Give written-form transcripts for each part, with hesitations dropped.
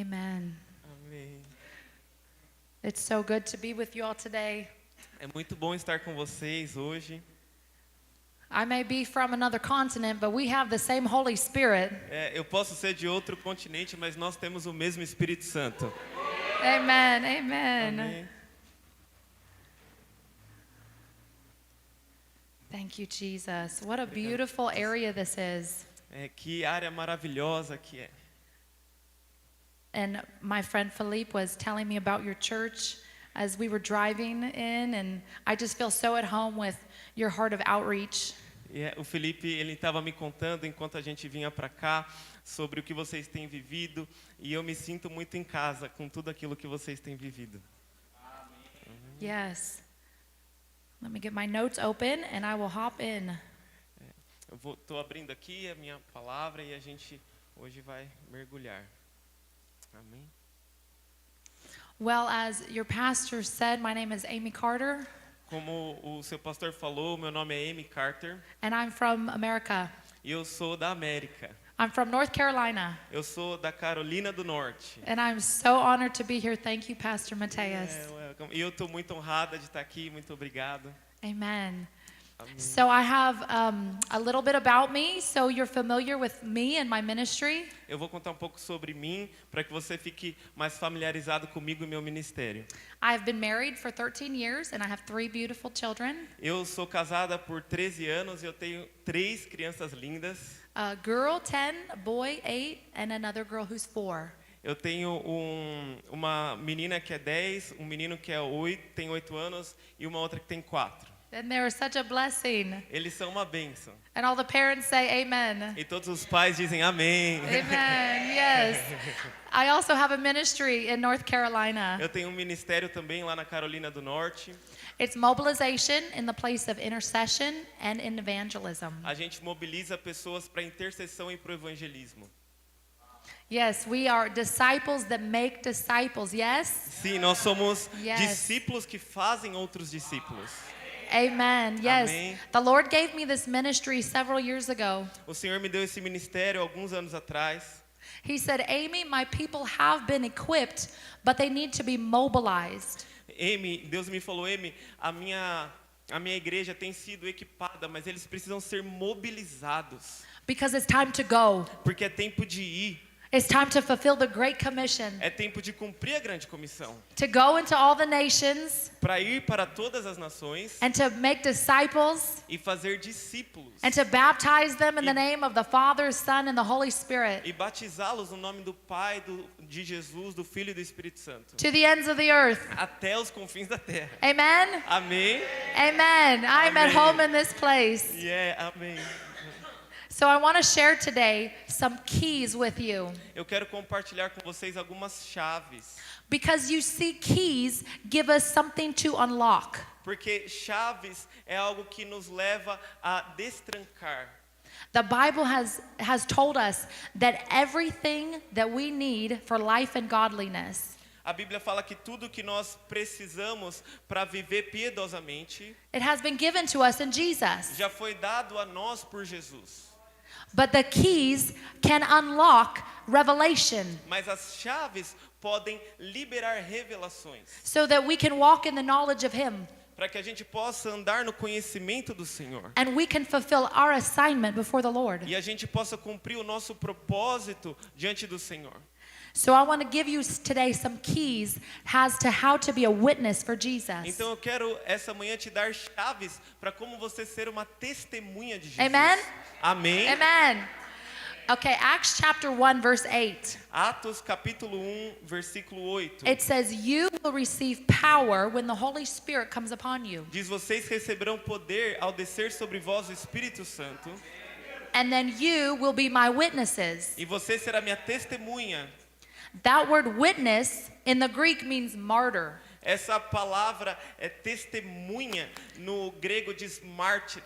Amen. Amém. It's so good to be with you all today. É muito bom estar com vocês hoje. I may be from another continent, but we have the same Holy Spirit. Eu posso ser de outro continente, mas nós temos o mesmo Espírito Santo. Amen. Amen. Amém. Thank you, Jesus. What a beautiful area this is. Que área maravilhosa que é. And my friend Philippe was telling me about your church as we were driving in, and I just feel so at home with your heart of outreach. O Felipe, ele estava me contando enquanto a gente vinha para cá sobre o que vocês têm vivido, e eu me sinto muito em casa com tudo aquilo que vocês têm vivido. Yes. Let me get my notes open and I will hop in. Eu estou abrindo aqui a minha palavra e a gente hoje vai mergulhar. Amém. Well, as your pastor said, my name is Amy Carter. Como o seu pastor falou, meu nome é Amy Carter. And I'm from America. E eu sou da América. I'm from North Carolina. Eu sou da Carolina do Norte. And I'm so honored to be here. Thank you, Pastor Mateus. E eu estou muito honrada de estar aqui. Muito obrigado. Amen. Amém. So I have a little bit about me, so you're familiar with me and my ministry. Eu vou contar um pouco sobre mim, para que você fique mais familiarizado comigo e meu ministério. I've been married for 13 years and I have 3 beautiful children. Eu sou casada por 13 anos e eu tenho 3 crianças lindas. A girl 10, a boy 8, and another girl who's 4. Eu tenho uma menina que é 10, um menino que é 8, tem 8 anos, e uma outra que tem 4. And they're such a blessing. Eles são uma bênção. And all the parents say amen. E todos os pais dizem amém. Amen. Yes. I also have a ministry in North Carolina. Eu tenho um ministério também lá na Carolina do Norte. It's mobilization in the place of intercession and in evangelism. A gente mobiliza pessoas para intercessão e para o evangelismo. Yes, we are disciples that make disciples. Yes? Sim, nós somos Yes. discípulos que fazem outros discípulos. Amen. Yes. Amém. The Lord gave me this ministry several years ago. O Senhor me deu esse ministério alguns anos atrás. He said, Amy, my people have been equipped, but they need to be mobilized. Amy, Deus me falou, Amy, a minha igreja tem sido equipada, mas eles precisam ser mobilizados. Because it's time to go. Porque é tempo de ir. It's time to fulfill the Great Commission. É tempo de cumprir a grande comissão. To go into all the nations Para ir para todas as nações and to make disciples e fazer discípulos. and to baptize them in the name of the Father, Son, and the Holy Spirit. E batizá-los no nome do Pai, de Jesus, do Filho e do Espírito Santo. To the ends of the earth. Até os confins da terra. Amen? Amém? Amen. I'm at Amen. home in this place. Amém. So I want to share today some keys with you. Eu quero compartilhar com vocês algumas chaves. Because you see, keys give us something to unlock. Porque chaves é algo que nos leva a destrancar. The Bible has told us that everything that we need for life and godliness, A Bíblia fala que tudo que nós precisamos para viver piedosamente it has been given to us in Jesus. já foi dado a nós por Jesus. But the keys can unlock revelation Mas as chaves podem liberar revelações so that we can walk in the knowledge of Him para que a gente possa andar no conhecimento do Senhor and we can fulfill our assignment before the Lord. e a gente possa cumprir o nosso propósito diante do Senhor. So I want to give you today some keys as to how to be a witness for Jesus. Então eu quero essa manhã te dar chaves para como você ser uma testemunha de Jesus. Amen? Amém. Amen. Okay, Acts chapter 1 verse 8. Atos capítulo 1, versículo 8. It says, you will receive power when the Holy Spirit comes upon you. Diz: vocês receberão poder ao descer sobre vós o Espírito Santo, And then you will be my witnesses. e você será minha testemunha. That word witness in the Greek means martyr. Essa palavra é testemunha, no grego diz mártir.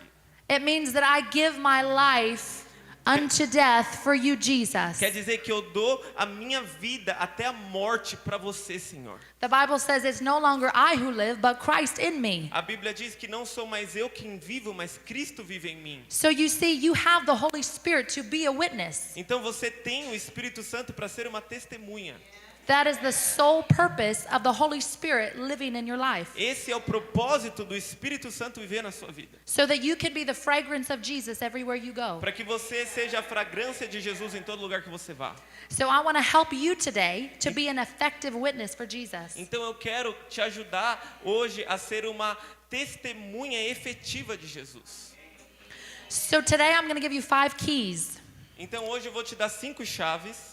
It means that I give my life unto death for you, Jesus. Quer dizer que eu dou a minha vida até a morte para você, Senhor. The Bible says it's no longer I who live, but Christ in me. A Bíblia diz que não sou mais eu quem vivo, mas Cristo vive em mim. So you see, you have the Holy Spirit to be a witness. Então você tem o Espírito Santo para ser uma testemunha. That is the sole purpose of the Holy Spirit living in your life. Esse é o propósito do Espírito Santo viver na sua vida. So that you can be the fragrance of Jesus everywhere you go. Para que você seja a fragrância de Jesus em todo lugar que você vá. So I want to help you today to be an effective witness for Jesus. Então eu quero te ajudar hoje a ser uma testemunha efetiva de Jesus. So today I'm going to give you 5 keys. Então hoje eu vou te dar 5 chaves.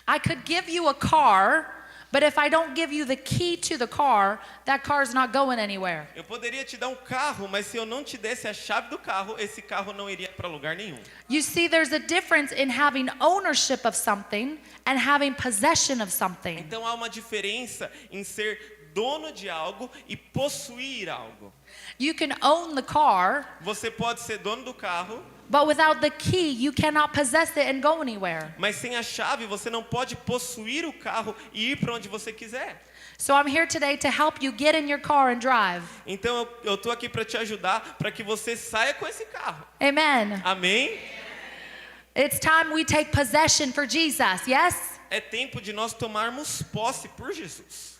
I could give you a car, but if I don't give you the key to the car, that car's not going anywhere. Eu poderia te dar um carro, mas se eu não te desse a chave do carro, esse carro não iria para lugar nenhum. You see, there's a difference in having ownership of something and having possession of something. Então há uma diferença em ser dono de algo e possuir algo. You can own the car, Você pode ser dono do carro, but without the key, you cannot possess it and go anywhere. mas sem a chave você não pode possuir o carro e ir para onde você quiser. So I'm here today to help you get in your car and drive. Então eu tô aqui para te ajudar para que você saia com esse carro. Amen. Amém? It's time we take possession for Jesus, yes? É tempo de nós tomarmos posse por Jesus.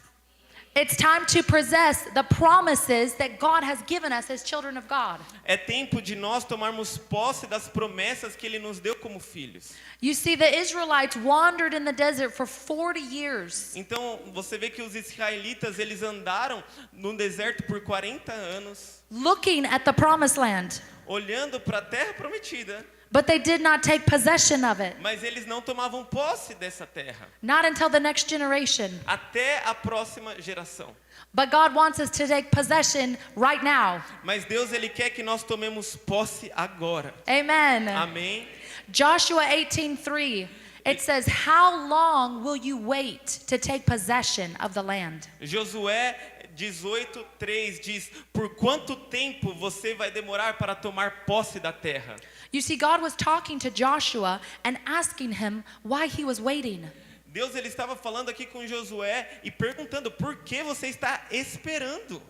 It's time to possess the promises that God has given us as children of God. É tempo de nós tomarmos posse das promessas que Ele nos deu como filhos. You see, the Israelites wandered in the desert for 40 years. Então você vê que os israelitas eles andaram no deserto por 40 anos, Looking at the promised land, olhando para a terra prometida, but they did not take possession of it. mas eles não tomavam posse dessa terra Not until the next generation. até a próxima geração. But God wants us to take possession right now. Mas Deus ele quer que nós tomemos posse agora. Amen. Amém? Joshua 18:3. It says, "How long will you wait to take possession of the land?" Josué 18:3 diz: por quanto tempo você vai demorar para tomar posse da terra? You see, God was talking to Joshua and asking him why he was waiting. Deus ele estava falando aqui com Josué e perguntando: por que você está esperando?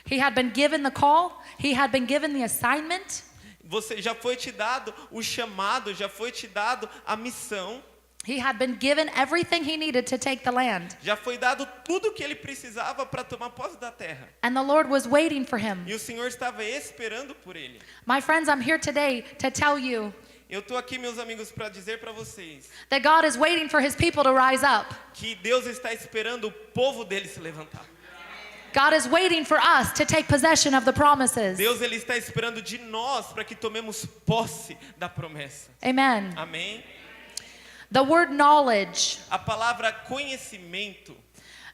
He had been given the call, he had been given the assignment, Você já foi te dado o chamado, já foi te dado a missão, he had been given everything he needed to take the land. já foi dado tudo o que ele precisava para tomar posse da terra. And the Lord was waiting for him. E o Senhor estava esperando por ele. My friends, I'm here today to tell you Eu estou aqui, meus amigos, para dizer para vocês that God is waiting for his people to rise up. que Deus está esperando o povo dele se levantar. God is waiting for us to take possession of the promises. Deus ele está esperando de nós para que tomemos posse da promessa. Amen. Amém? The word knowledge. A palavra conhecimento,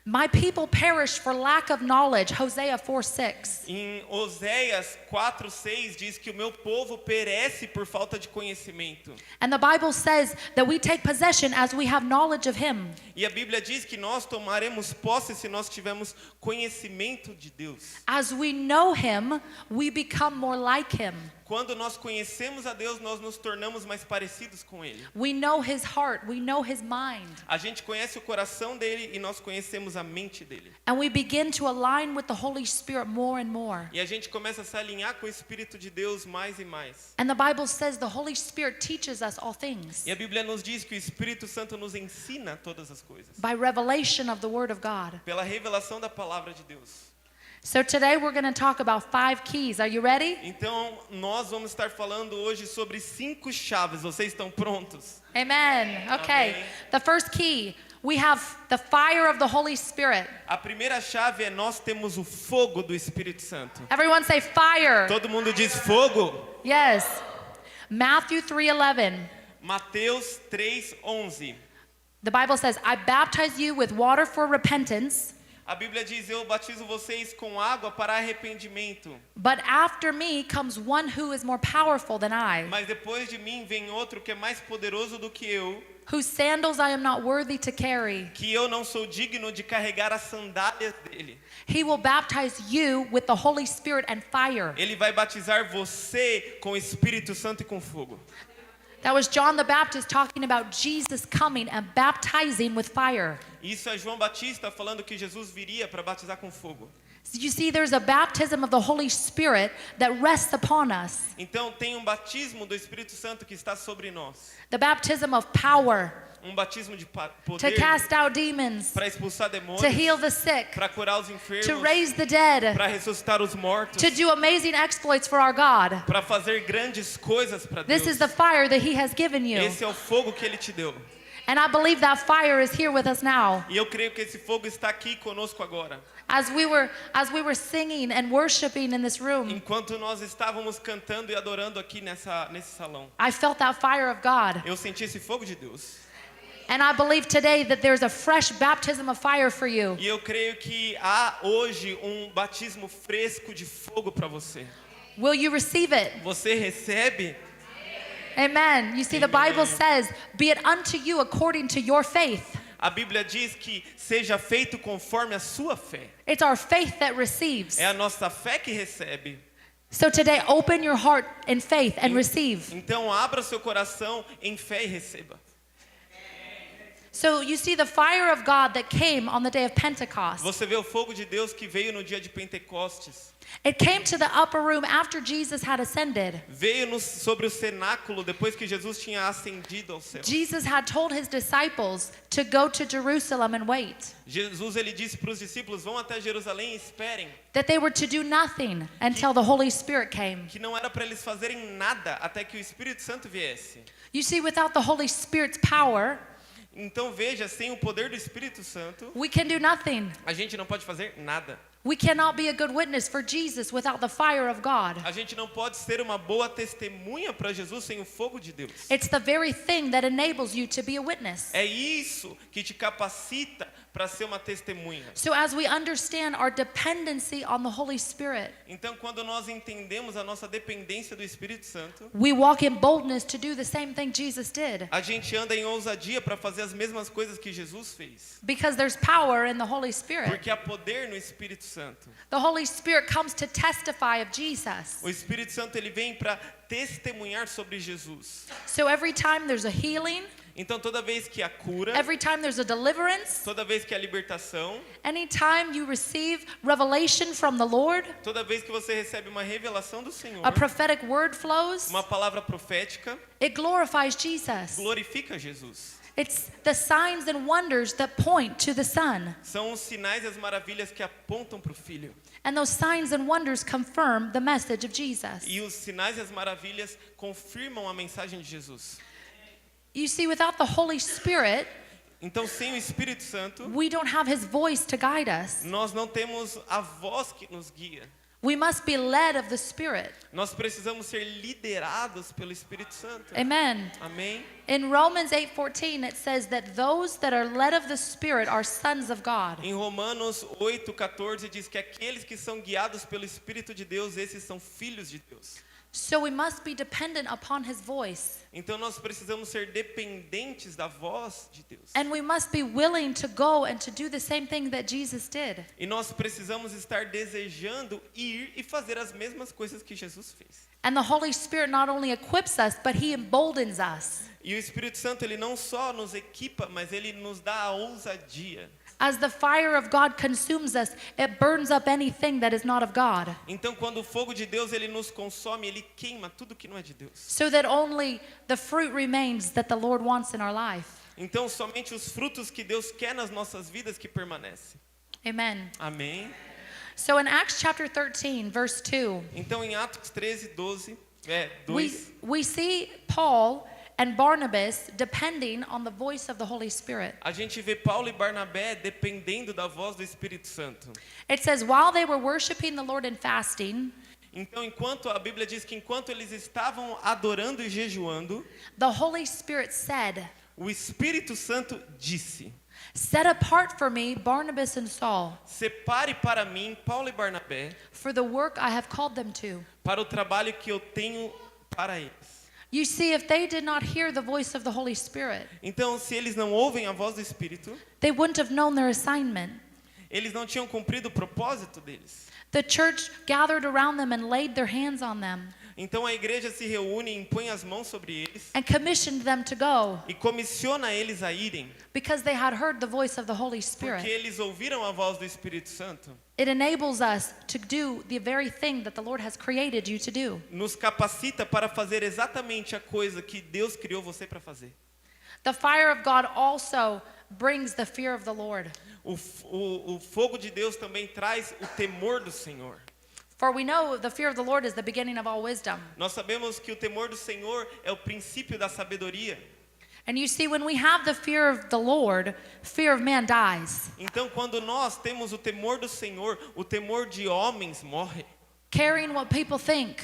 My people perish for lack of knowledge. Hosea 4:6. em Oséias 4:6 diz que o meu povo perece por falta de conhecimento. And the Bible says that we take possession as we have knowledge of him. E a Bíblia diz que nós tomaremos posse se nós tivermos conhecimento de Deus. As we know him, we become more like him. Quando nós conhecemos a Deus, nós nos tornamos mais parecidos com Ele. We know his heart, we know his mind, A gente conhece o coração dele e nós conhecemos a mente dele. and we begin to align with the Holy Spirit more and more. E a gente começa a se alinhar com o Espírito de Deus mais e mais. And the Bible says the Holy Spirit teaches us all things E a Bíblia nos diz que o Espírito Santo nos ensina todas as coisas. by revelation of the Word of God. Pela revelação da palavra de Deus. So today we're going to talk about 5 keys. Are you ready? Então, nós vamos estar falando hoje sobre 5 chaves. Vocês estão prontos? Amen. Okay. Amém. The first key, we have the fire of the Holy Spirit. A primeira chave é nós temos o fogo do Espírito Santo. Everyone say fire. Todo mundo diz fogo? Yes. Matthew 3:11. Mateus 3:11. The Bible says, "I baptize you with water for repentance, A Bíblia diz: eu batizo vocês com água para arrependimento. but after me comes one who is more powerful than I, Mas depois de mim vem outro que é mais poderoso do que eu, whose sandals I am not worthy to carry. que eu não sou digno de carregar as sandálias dele. He will baptize you with the Holy Spirit and fire." Ele vai batizar você com o Espírito Santo e com fogo. That was John the Baptist talking about Jesus coming and baptizing with fire. Isso é João Batista falando que Jesus viria para batizar com fogo. You see, there's a baptism of the Holy Spirit that rests upon us. Então tem um batismo do Espírito Santo que está sobre nós. The baptism of power Um batismo de to poder cast out demons, para expulsar demônios, to heal the sick, para curar os enfermos, to raise the dead, para ressuscitar os mortos, to do amazing exploits for our God. para fazer grandes coisas para Deus. This is the fire that He has given you. Esse é o fogo que Ele te deu. And I believe that fire is here with us now. E eu creio que esse fogo está aqui conosco agora. As we were singing and worshiping in this room, Enquanto nós estávamos cantando e adorando aqui nesse salão, I felt that fire of God. eu senti esse fogo de Deus. And I believe today that there's a fresh baptism of fire for you. E eu creio que há hoje um batismo fresco de fogo para você. Will you receive it? Você recebe? Amen. You see, the Bible says, be it unto you according to your faith. A Bíblia diz que seja feito conforme a sua fé. It's our faith that receives. É a nossa fé que recebe. So today, open your heart in faith and receive. Então abra seu coração em fé e receba. So you see the fire of God that came on the day of Pentecost. Você vê o fogo de Deus que veio no dia de Pentecostes. It came to the upper room after Jesus had ascended. Veio sobre o cenáculo depois que Jesus tinha ascendido ao céu. Jesus had told his disciples to go to Jerusalem and wait. Jesus ele disse para os discípulos: vão até Jerusalém e esperem. That they were to do nothing until the Holy Spirit came. Que não era para eles fazerem nada até que o Espírito Santo viesse. You see, without the Holy Spirit's power, Então veja, sem o poder do Espírito Santo, we can do nothing. a gente não pode fazer nada. We cannot be a good witness for Jesus without the fire of God. A gente não pode ser uma boa testemunha para Jesus sem o fogo de Deus. It's the very thing that enables you to be a witness. É isso que te capacita para ser uma testemunha. So as we understand our dependency on the Holy Spirit, Então, quando nós entendemos a nossa dependência do Espírito Santo, we walk in boldness to do the same thing Jesus did. a gente anda em ousadia para fazer as mesmas coisas que Jesus fez. Because there's power in the Holy Spirit. Porque há poder no Espírito Santo. The Holy Spirit comes to testify of Jesus. O Espírito Santo ele vem para testemunhar sobre Jesus. So every time there's a healing, Então, toda vez que há cura, every time there's a deliverance, toda vez que há libertação, anytime you receive revelation from the Lord, toda vez que você recebe uma revelação do Senhor, a prophetic word flows, uma palavra profética, it glorifies Jesus. glorifica Jesus. It's the signs and wonders that point to the Son. São os sinais e as maravilhas que apontam para o Filho. And those signs and wonders confirm the message of Jesus. E os sinais e as maravilhas confirmam a mensagem de Jesus. You see, without the Holy Spirit, Então, sem o Espírito Santo, we don't have His voice to guide us. nós não temos a voz que nos guia. We must be led of the Spirit. Nós precisamos ser liderados pelo Espírito Santo. Amen. Amém? In Romans 8:14 it says that those that are led of the Spirit are sons of God. Em Romanos 8:14 diz que aqueles que são guiados pelo Espírito de Deus, esses são filhos de Deus. So we must be dependent upon His voice. Então nós precisamos ser dependentes da voz de Deus. And we must be willing to go and to do the same thing that Jesus did. E nós precisamos estar desejando ir e fazer as mesmas coisas que Jesus fez. And the Holy Spirit not only equips us, but He emboldens us. E o Espírito Santo ele não só nos equipa, mas ele nos dá a ousadia. As the fire of God consumes us, it burns up anything that is not of God. Então quando o fogo de Deus ele nos consome, ele queima tudo que não é de Deus. So that only the fruit remains that the Lord wants in our life. Então somente os frutos que Deus quer nas nossas vidas que permanecem. Amen. Amém? So in Acts chapter 13, verse 2, Então em Atos 13:2, we 2, see Paul and Barnabas depending on the voice of the Holy Spirit. a gente vê Paulo e Barnabé dependendo da voz do Espírito Santo. It says, while they were worshiping the Lord and fasting, Então, enquanto a Bíblia diz que enquanto eles estavam adorando e jejuando, the Holy Spirit said, o Espírito Santo disse: set apart for me Barnabas and Saul separe para mim Paulo e Barnabé for the work I have called them to. para o trabalho que eu tenho para eles. You see, if they did not hear the voice of the Holy Spirit, Então, se eles não ouvem a voz do Espírito, they wouldn't have known their assignment. eles não tinham cumprido o propósito deles. The church gathered around them and laid their hands on them. Então a igreja se reúne, impõe as mãos sobre eles and commissioned them to go e comissiona eles a irem, because they had heard the voice of the Holy porque Spirit. eles ouviram a voz do Espírito Santo. It enables us to do the very thing that the Lord has created you to do. Nos capacita para fazer exatamente a coisa que Deus criou você para fazer. The fire of God also brings the fear of the Lord. O fogo de Deus também traz o temor do Senhor. For we know the fear of the Lord is the beginning of all wisdom. Nós sabemos que o temor do Senhor é o princípio da sabedoria. And you see, when we have the fear of the Lord, fear of man dies. Então, quando nós temos o temor do Senhor, o temor de homens morre. Caring what people think,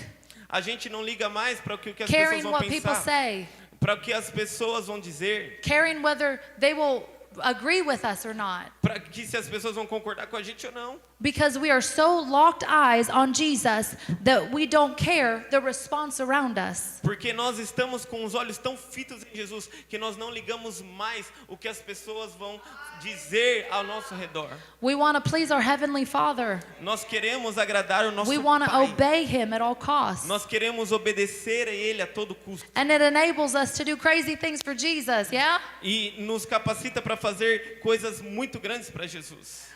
A gente não liga mais para o que as pessoas caring vão what people pensar, say, para o que as pessoas vão dizer, caring whether they will agree with us or not. para que se as pessoas vão concordar com a gente ou não. Because we are so locked eyes on Jesus that we don't care the response around us. Porque nós estamos com os olhos tão fitos em Jesus que nós não ligamos mais o que as pessoas vão dizer ao nosso redor. We want to please our Heavenly Father. Nós queremos agradar o nosso We want to Pai. obey Him at all costs. Nós queremos obedecer a Ele a todo custo. And it enables us to do crazy things for Jesus, yeah? E nos capacita para fazer coisas muito grandes para Jesus.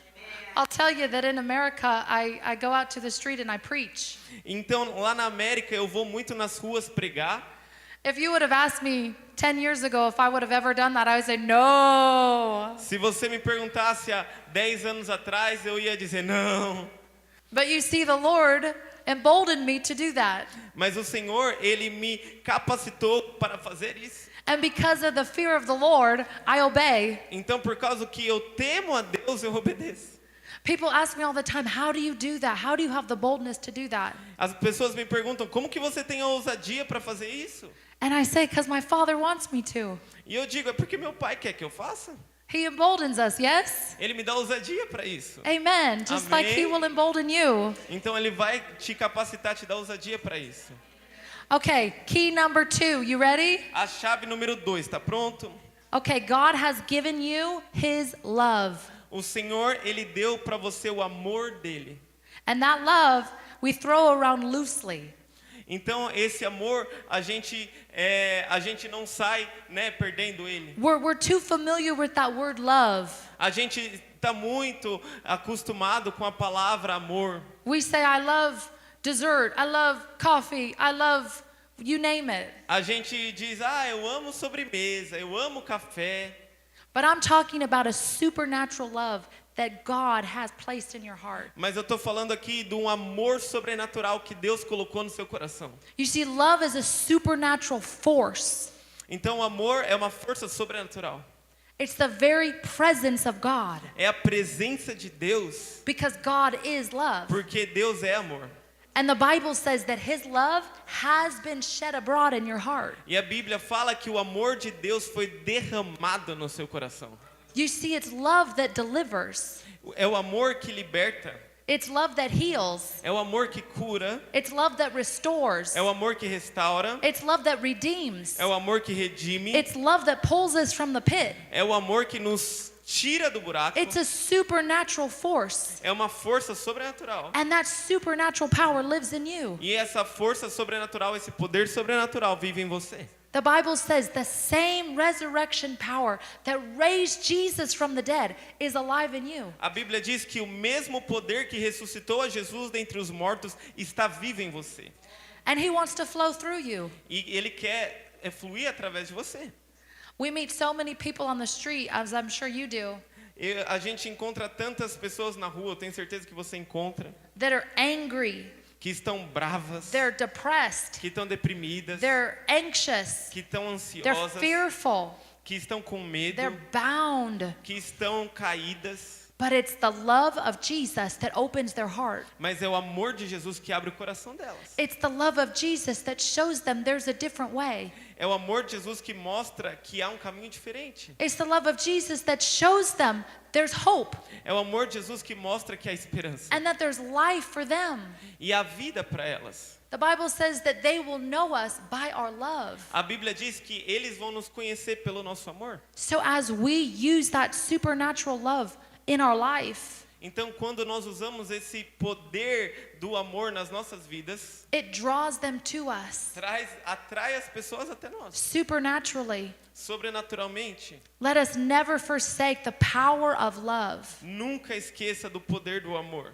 I'll tell you that in America, I go out to the street and I preach. Então, lá na América, eu vou muito nas ruas pregar. If you would have asked me 10 years ago if I would have ever done that, I would say no. Se você me perguntasse há 10 anos atrás, eu ia dizer não. But you see, the Lord emboldened me to do that. Mas o Senhor, Ele me capacitou para fazer isso. And because of the fear of the Lord, I obey. Então, por causa que eu temo a Deus, eu obedeço. People ask me all the time, how do you do that? How do you have the boldness to do that? As pessoas me perguntam, como que você tem a ousadia para fazer isso? And I say, because my Father wants me to. E eu digo, é porque meu Pai quer que eu faça. He emboldens us, yes? Ele me dá ousadia para isso. Amen. Just like He Amém. will embolden you. Então, Ele vai te capacitar, te dar ousadia para isso. Okay, key number 2. You ready? A chave número 2, está pronto? Okay, God has given you His love. O Senhor, Ele deu para você o amor dEle. And that love we throw around loosely. Então, esse amor, a gente não sai, né, perdendo ele. We're too familiar with that word love. A gente está muito acostumado com a palavra amor. We say, I love dessert, I love coffee, I love you name it. A gente diz, eu amo sobremesa, eu amo café. But I'm talking about a supernatural love that God has placed in your heart. Mas eu estou falando aqui de um amor sobrenatural que Deus colocou no seu coração. You see, love is a supernatural force. Então, o amor é uma força sobrenatural. It's the very presence of God. É a presença de Deus, Because God is love. porque Deus é amor. And the Bible says that His love has been shed abroad in your heart. E a Bíblia fala que o amor de Deus foi derramado no seu coração. You see, it's love that delivers. É o amor que liberta. It's love that heals. É o amor que cura. It's love that restores. É o amor que restaura. It's love that redeems. É o amor que redime. It's love that pulls us from the pit. É o amor que nos tira do buraco. It's a supernatural force. É uma força sobrenatural. And that supernatural power lives in you. E essa força sobrenatural, esse poder sobrenatural vive em você. The Bible says the same resurrection power that raised Jesus from the dead is alive in you. A Bíblia diz que o mesmo poder que ressuscitou a Jesus dentre os mortos está vivo em você. And He wants to flow through you. E Ele quer fluir através de você. We meet so many people on the street, as I'm sure you do, A gente encontra tantas pessoas na rua, eu tenho certeza que você encontra, that are angry, que estão bravas, they're depressed, que estão deprimidas, they're anxious, que estão they're ansiosas, fearful, que estão com medo, they're bound. que estão caídas. But it's the love of Jesus that opens their heart. Mas é o amor de Jesus que abre o coração delas. It's the love of Jesus that shows them there's a different way. É o amor de Jesus que mostra que há um caminho diferente. It's the love of Jesus that shows them there's hope É o amor de Jesus que mostra que há esperança. and that there's life for them. E há vida para elas. The Bible says that they will know us by our love. A Bíblia diz que eles vão nos conhecer pelo nosso amor. So as we use that supernatural love in our life, Então, quando nós usamos esse poder do amor nas nossas vidas, it draws them to us atrai as pessoas até nós, supernaturally. sobrenaturalmente. Let us never forsake the power of love. Nunca esqueça do poder do amor.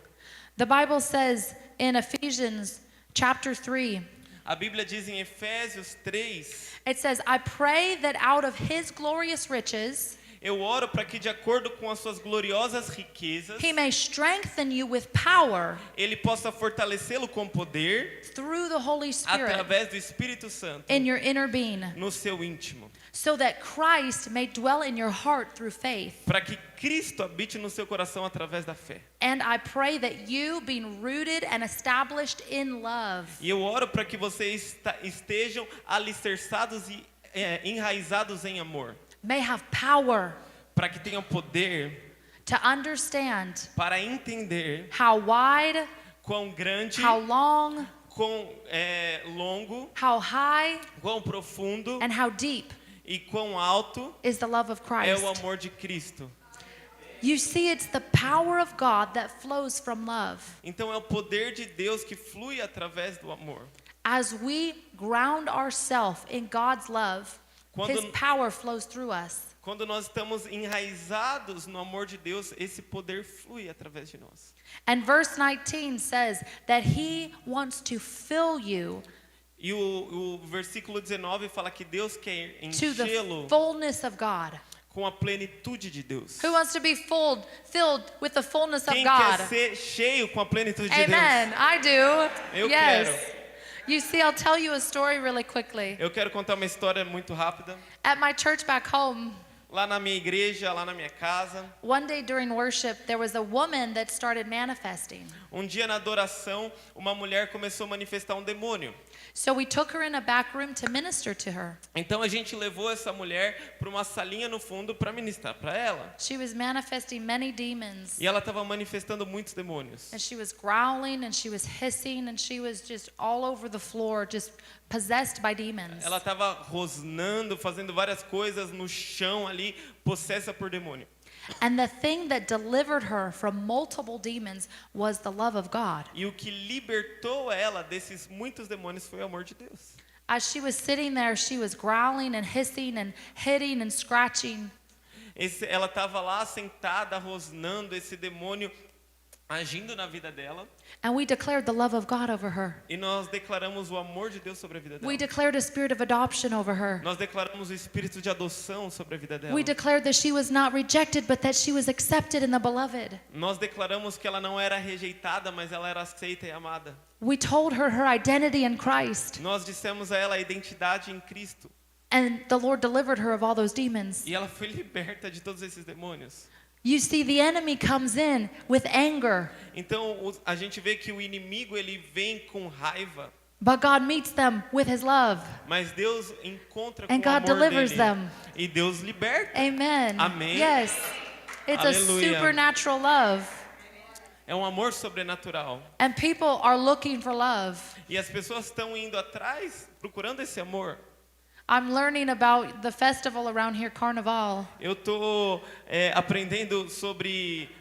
The Bible says in Ephesians chapter 3, A Bíblia diz em Efésios 3, it says, I pray that out of his glorious riches, eu oro para que de acordo com as suas gloriosas riquezas, he may strengthen you with power ele possa fortalecê-lo com poder through the Holy Spirit através do Espírito Santo in your inner being, no seu íntimo, so that Christ may dwell in your heart through faith. para que Cristo habite no seu coração através da fé. And I pray that you, being rooted and established in love, E eu oro para que vocês estejam alicerçados e enraizados em amor, may have power para que tenham poder to understand para entender how wide, quão grande, how long, quão longo, how high, quão profundo and how deep e quão alto is the love of é Christ. o amor de Cristo. You see, it's the power of God that flows from love. Então é o poder de Deus que flui através do amor. As we ground ourselves in God's love, his power flows through us. Quando nós estamos enraizados no amor de Deus, esse poder flui através de nós. And verse 19 says that he wants to fill you E o versículo 19 fala que Deus quer to the enchê-lo fullness of God. com a plenitude de Deus. Who wants to be filled with the fullness of Quem God? quer ser cheio com a plenitude de Amen. Deus? I do. Eu Yes. quero. You see, I'll tell you a story really quickly. Eu quero contar uma história muito rápida. At my church back home, Lá na minha igreja, lá na minha casa, one day during worship, there was a woman that started manifesting. dia na adoração, uma mulher começou a manifestar demônio. So we took her in a back room to minister to her. Então a gente levou essa mulher para uma salinha no fundo para ministrar para ela. She was manifesting many demons. E ela estava manifestando muitos demônios. And she was growling and she was hissing and she was just all over the floor, just possessed by demons. Ela estava rosnando, fazendo várias coisas no chão ali, possessa por demônio. And the thing that delivered her from multiple demons was the love of God. E o que libertou ela desses muitos demônios foi o amor de Deus. As she was sitting there, she was growling and hissing and hitting and scratching. Ela estava lá sentada, rosnando, esse demônio agindo na vida dela. And we declared the love of God over her. E nós declaramos o amor de Deus sobre a vida dela. We declared a spirit of adoption over her. Nós declaramos o espírito de adoção sobre a vida dela. We declared that she was not rejected, but that she was accepted in the beloved. Nós declaramos que ela não era rejeitada, mas ela era aceita e amada. We told her her identity in Christ. Nós dissemos a ela a identidade em Cristo. And the Lord delivered her of all those demons. E ela foi liberta de todos esses demônios. You see, the enemy comes in with anger, Então a gente vê que o inimigo ele vem com raiva, but God meets them with his love. mas Deus encontra And com o God amor delivers dele. them. E Deus liberta. Amen. Amém. Yes. It's Aleluia. a supernatural love. É um amor sobrenatural. And people are looking for love. E as pessoas estão indo atrás, procurando esse amor. I'm learning about the festival around here, Carnival. Eu estou aprendendo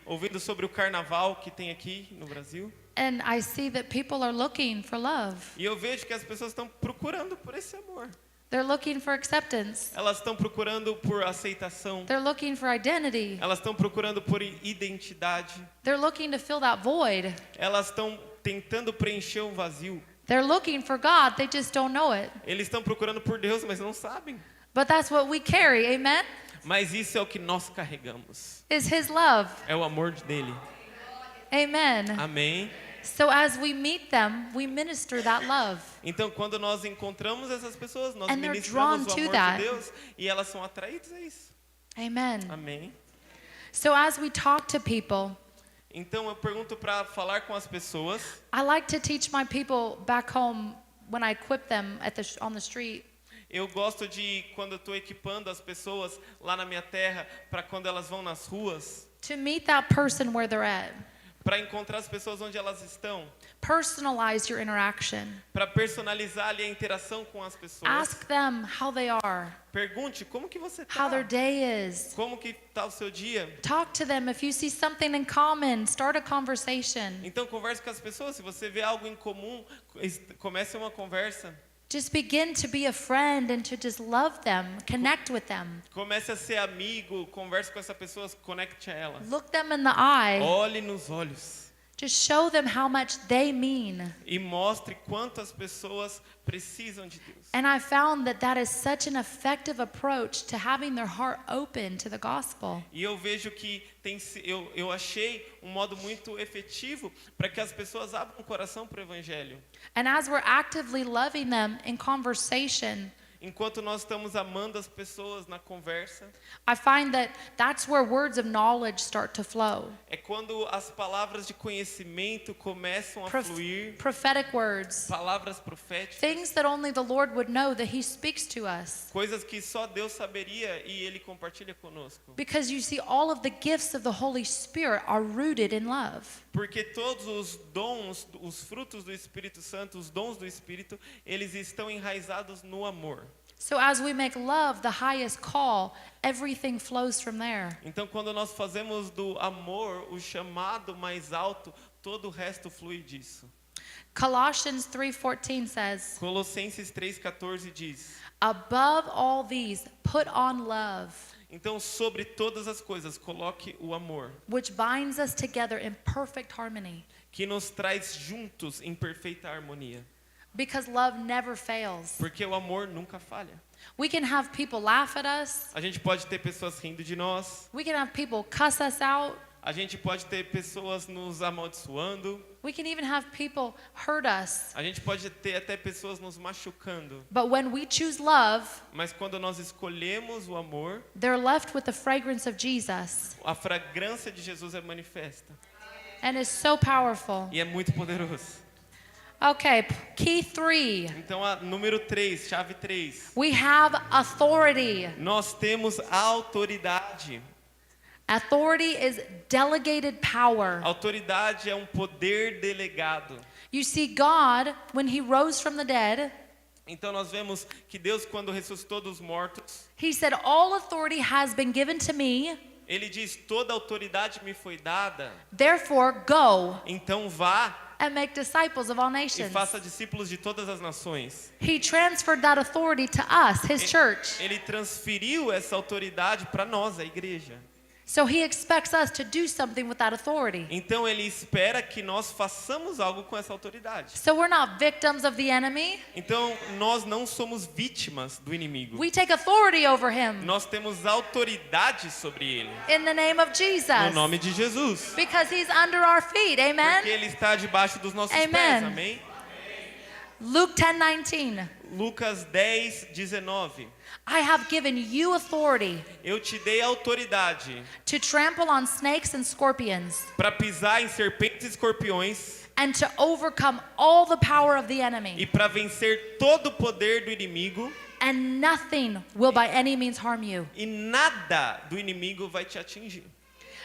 ouvindo sobre o carnaval que tem aqui no Brasil. And I see that people are looking for love. E eu vejo que as pessoas estão procurando por esse amor. They're looking for acceptance. Elas estão procurando por aceitação. They're looking for identity. Elas estão procurando por identidade. They're looking to fill that void. Elas estão tentando preencher um vazio. They're looking for God, they just don't know it. Eles estão procurando por Deus, mas não sabem. But that's what we carry, amen? Mas isso é o que nós carregamos. Is His love. É o amor dele. Amen. Amém? So as we meet them, we minister that love. Então, quando nós encontramos essas pessoas, nós And they're ministramos drawn o to amor that. de Deus e elas são atraídas a isso. Amen. Amém? So as we talk to people, Então, eu pergunto para falar com as pessoas. I like to teach my people back home when I equip them on the street. Eu gosto de, quando eu estou equipando as pessoas lá na minha terra, para quando elas vão nas ruas, To meet that person where they're at. para encontrar as pessoas onde elas estão, Personalize your interaction. para personalizar ali a interação com as pessoas. Ask them how they are, Pergunte como que você how their está, day is. como que está o seu dia. Talk to them. If you see something in common, start a conversation. Então converse com as pessoas. Se você vê algo em comum, comece uma conversa. Just begin to be a friend and to just love them, connect with them. Comece a ser amigo, converse com essa pessoa, conecte a ela. Look them in the eye. Olhe nos olhos Just show them how much they mean. e mostre quanto as pessoas precisam de Deus. And I found that that is such an effective approach to having their heart open to the gospel. E eu vejo que eu achei um modo muito efetivo para que as pessoas abram o coração para o evangelho. And as we're actively loving them in conversation, Enquanto nós estamos amando as pessoas na conversa, I find that that's where words of knowledge start to flow. é quando as palavras de conhecimento começam a fluir, Prophetic words, palavras proféticas, things that only the Lord would know that He speaks to us. coisas que só Deus saberia e Ele compartilha conosco. Because you see, all of the gifts of the Holy Spirit are rooted in love. Porque todos os dons, os frutos do Espírito Santo, os dons do Espírito, eles estão enraizados no amor. So as we make love the highest call, everything flows from there. Então, quando nós fazemos do amor o chamado mais alto, todo o resto flui disso. Colossians 3:14 says, Colossenses 3,14 diz: above all these, put on love, então, sobre todas as coisas, coloque o amor, which binds us together in perfect harmony. que nos traz juntos em perfeita harmonia. Because love never fails. Porque o amor nunca falha. We can have people laugh at us. A gente pode ter pessoas rindo de nós. We can have people cuss us out. A gente pode ter pessoas nos amaldiçoando. We can even have people hurt us. A gente pode ter até pessoas nos machucando. But when we choose love, Mas quando nós escolhemos o amor, they're left with the fragrance of Jesus. a fragrância de Jesus é manifesta. And it's so powerful. E é muito poderoso. Okay, key 3. Então, a número 3, chave 3. We have authority. Nós temos autoridade. Authority is delegated power. Autoridade é um poder delegado. You see, God, when He rose from the dead, Então nós vemos que Deus, quando ressuscitou dos mortos, He said, all authority has been given to me, Ele diz, toda autoridade me foi dada, therefore go então vá and make disciples of all e nations. faça discípulos de todas as nações. He transferred that authority to us, His church. Ele transferiu essa autoridade para nós, a igreja. So He expects us to do something with that authority. Então Ele espera que nós façamos algo com essa autoridade. So we're not victims of the enemy. Então nós não somos vítimas do inimigo. We take authority over him Nós temos autoridade sobre ele, in the name of no Jesus. nome de Jesus. Because He's under our feet. Porque Amen. ele está debaixo dos nossos Amen. pés, amém? Luke 10:19. Lucas 10:19. I have given you authority Eu te dei autoridade to trample on snakes and scorpions para pisar em serpentes e escorpiões and to overcome all the power of the enemy. e para vencer todo o poder do inimigo, And nothing will by any means harm you. e nada do inimigo vai te atingir.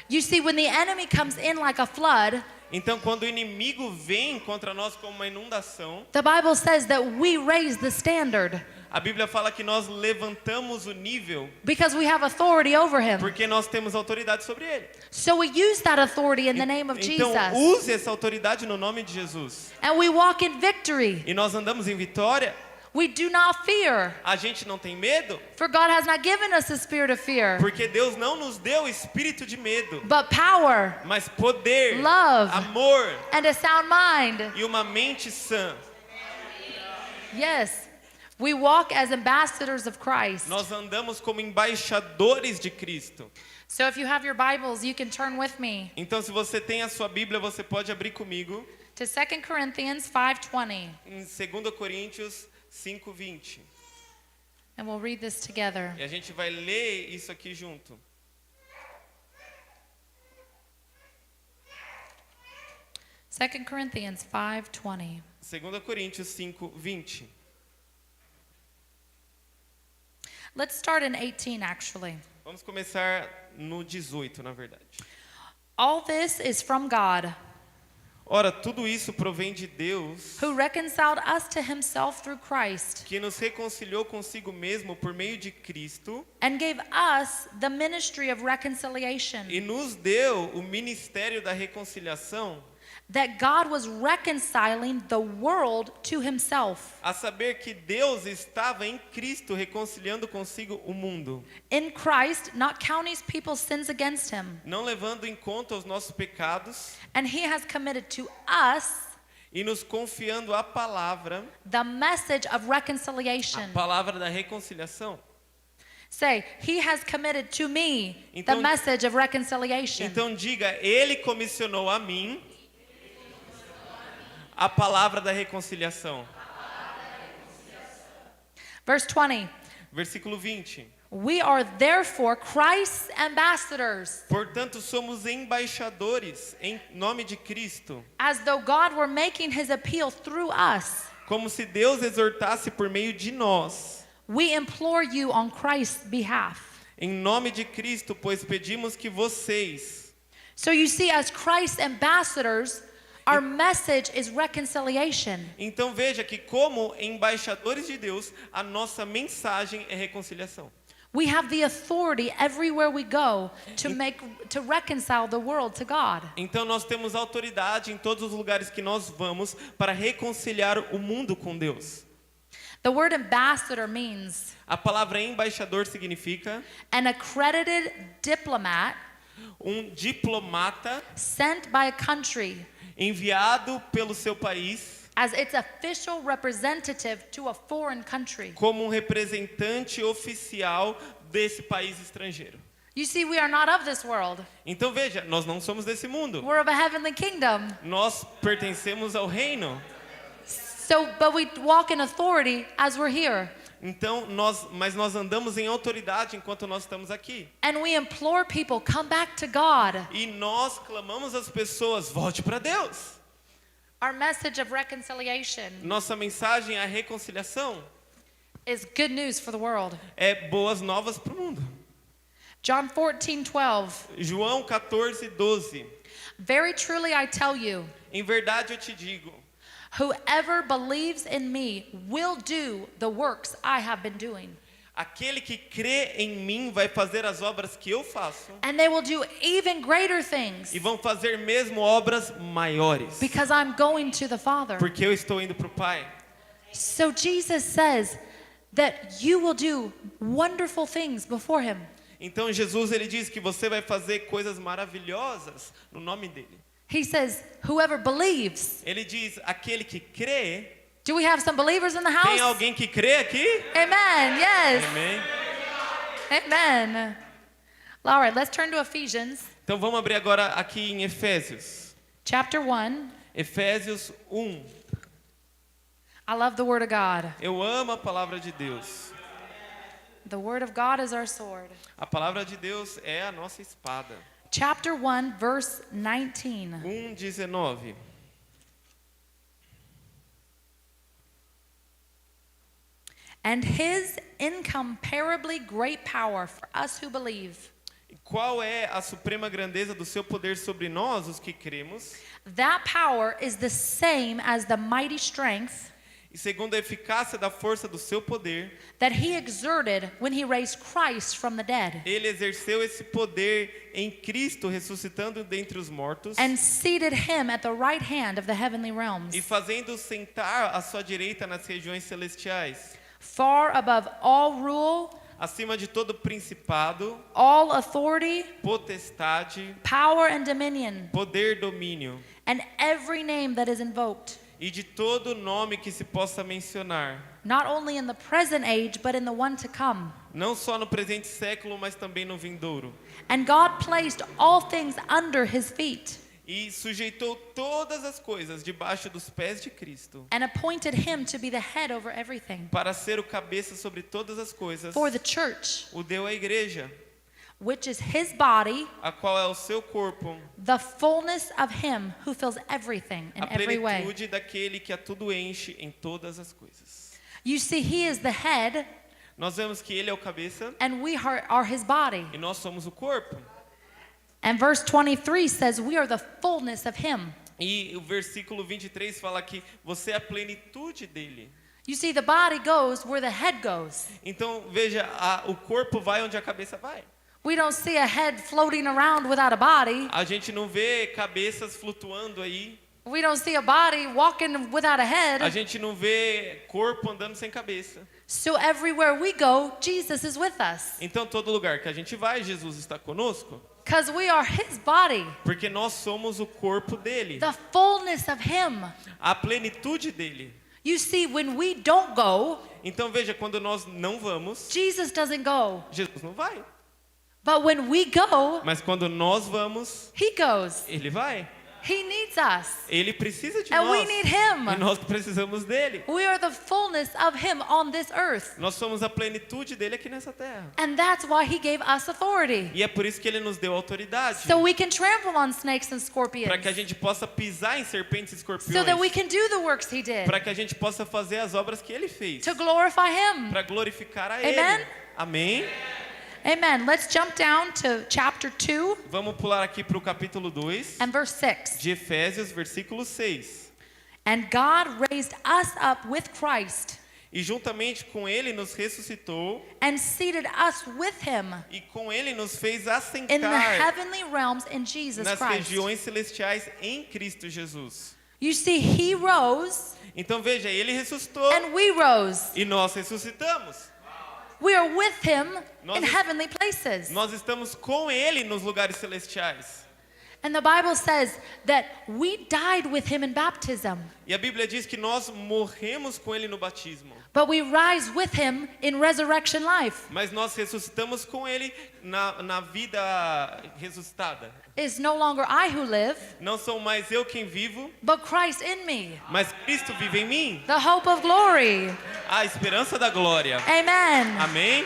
You see, when the enemy comes in like a flood, Então, quando o inimigo vem contra nós como uma inundação, the Bible says that we raise the standard a Bíblia fala que nós levantamos o nível because we have authority over him. porque nós temos autoridade sobre ele. So we use that authority in the name of Então, Jesus. use essa autoridade no nome de Jesus. And we walk in victory. E nós andamos em vitória. We do not fear. A gente não tem medo, For God has not given us a spirit of fear, porque Deus não nos deu espírito de medo, but power mas poder, Love. amor and a sound mind. e uma mente sã. Yes. We walk as ambassadors of Christ. Nós andamos como embaixadores de Cristo. So if you have your Bibles, you can turn with me Então, se você tem a sua Bíblia, você pode abrir comigo to 2 Corinthians 5:20, em 2 Coríntios 5:20. and we'll read this together. E a gente vai ler isso aqui junto. 2 Corinthians 5:20. 2 Coríntios 5:20. Let's start in 18 actually. Vamos começar no 18, na verdade. All this is from God, Ora, tudo isso provém de Deus, who reconciled us to himself through Christ que nos reconciliou consigo mesmo por meio de Cristo and gave us the ministry of reconciliation. e nos deu o ministério da reconciliação, That God was reconciling the world to himself. a saber que Deus estava em Cristo reconciliando consigo o mundo, In Christ, not counting people's sins against him. não levando em conta os nossos pecados And he has committed to us e nos confiando a palavra the message of reconciliation. da reconciliação. Say, he has committed to me the Então- message of reconciliation. Então diga, ele comissionou a mim a palavra da reconciliação. Verse 20. Versículo 20. We are therefore Christ's ambassadors, Portanto, somos embaixadores em nome de Cristo, as though God were making his appeal through us. como se Deus exortasse por meio de nós. We implore you on Christ's behalf. Em nome de Cristo, pois pedimos que vocês. So you see, as Christ's ambassadors, our message is reconciliation. Então veja que como embaixadores de Deus, a nossa mensagem é reconciliação. We have the authority everywhere we go to reconcile the world to God. Então nós temos autoridade em todos os lugares que nós vamos para reconciliar o mundo com Deus. The word ambassador means A palavra embaixador significa an accredited diplomat diplomata sent by a country enviado pelo seu país as its official representative to a foreign country. como representante oficial desse país estrangeiro. You see, we are not of this world. Então veja, nós não somos desse mundo. We're of a heavenly kingdom. Nós pertencemos ao reino. But we walk in authority as we're here. Então mas nós andamos em autoridade enquanto nós estamos aqui. And we implore people, come back to God. E nós clamamos às pessoas, volte para Deus. Our message of reconciliation Nossa mensagem à reconciliação is good news for the world. é boas novas para o mundo. John 14:12. João 14:12. Very truly I tell you, Em verdade eu te digo, whoever believes in me will do the works I have been doing. aquele que crê em mim vai fazer as obras que eu faço And they will do even greater things e vão fazer mesmo obras maiores, because I'm going to the Father. porque eu estou indo para o Pai. So Jesus says that you will do wonderful things before him. Então Jesus ele diz que você vai fazer coisas maravilhosas no nome dele. He says, whoever believes. Ele diz, aquele que crê. Do we have some believers in the house? Tem alguém que crê aqui? Amen. Yes. Amém. Amen. All right, let's turn to Ephesians Então vamos abrir agora aqui em Efésios. chapter 1. Efésios 1. I love the word of God. Eu amo a palavra de Deus. The word of God is our sword. A palavra de Deus é a nossa espada. Chapter 1, verse 19. 1:19. And his incomparably great power for us who believe. Qual é a suprema grandeza do seu poder sobre nós, os que cremos? That power is the same as the mighty strength E segundo a eficácia da força do seu poder, that he exerted when he raised Christ from the dead ele exerceu esse poder em Cristo, ressuscitando dentre os mortos and seated him at the right hand of the heavenly e realms, fazendo sentar à sua direita nas regiões celestiais, far above all rule, acima de todo principado, all authority, potestade, power, and dominion, poder, domínio, and every name that is invoked, e de todo nome que se possa mencionar, not only in the present age, but in the one to come. não só no presente século, mas também no vindouro. And God placed all things under his feet E sujeitou todas as coisas debaixo dos pés de Cristo, and appointed him to be the head over everything para ser o cabeça sobre todas as coisas, for the church, o deu à igreja, which is his body, a qual é o seu corpo, the fullness of him who fills everything in a every way. plenitude daquele que a tudo enche em todas as coisas. You see, he is the head Nós vemos que ele é o cabeça and we are his body. e nós somos o corpo. And verse 23 says we are the fullness of him. E o versículo 23 fala que você é a plenitude dele. You see, the body goes where the head goes. Então, veja, o corpo vai onde a cabeça vai. We don't see a head floating around without a body. A gente não vê cabeças flutuando aí. We don't see a body walking without a A head. gente não vê corpo andando sem cabeça. So everywhere we go, Jesus is with us. Então, todo lugar que a gente vai, Jesus está conosco. Because we are his body, Porque nós somos o corpo dele. the fullness of him. A plenitude dele. You see, when we don't go, Então, veja, quando nós não vamos, Jesus doesn't go. Jesus não vai. But when we go, Mas quando nós vamos, he goes. ele vai. He needs us. Ele precisa de And nós. we need him. E nós precisamos dele. We are the fullness of him on this earth. Nós somos a plenitude dele aqui nessa terra. And that's why he gave us authority. E é por isso que ele nos deu autoridade. So we can trample on snakes and scorpions. Para que a gente possa pisar em serpentes e So escorpiões. that we can do the works he did. Para que a gente possa fazer as obras que ele fez. To glorify him. Para glorificar a Amen? ele. Amém? Amen. Let's jump down to chapter 2 Vamos pular aqui para o capítulo 2 and verse 6. de Efésios, versículo 6. And God raised us up with Christ E juntamente com ele nos ressuscitou and seated us with him e com ele nos fez in the assentar heavenly realms in Jesus nas Christ. regiões celestiais em Cristo Jesus. You see, he rose Então veja, ele ressuscitou and we rose. e nós ressuscitamos. We are with him in Nós- heavenly places. Nós estamos com ele nos lugares celestiais. And the Bible says that we died with him in baptism, E a Bíblia diz que nós morremos com ele no batismo. but we rise with him in resurrection life. Mas nós ressuscitamos com ele na vida ressuscitada. It's no longer I who live, Não sou mais eu quem vivo, but Christ in me, mas Cristo vive em mim. the hope of glory. A esperança da glória. Amen. Amém?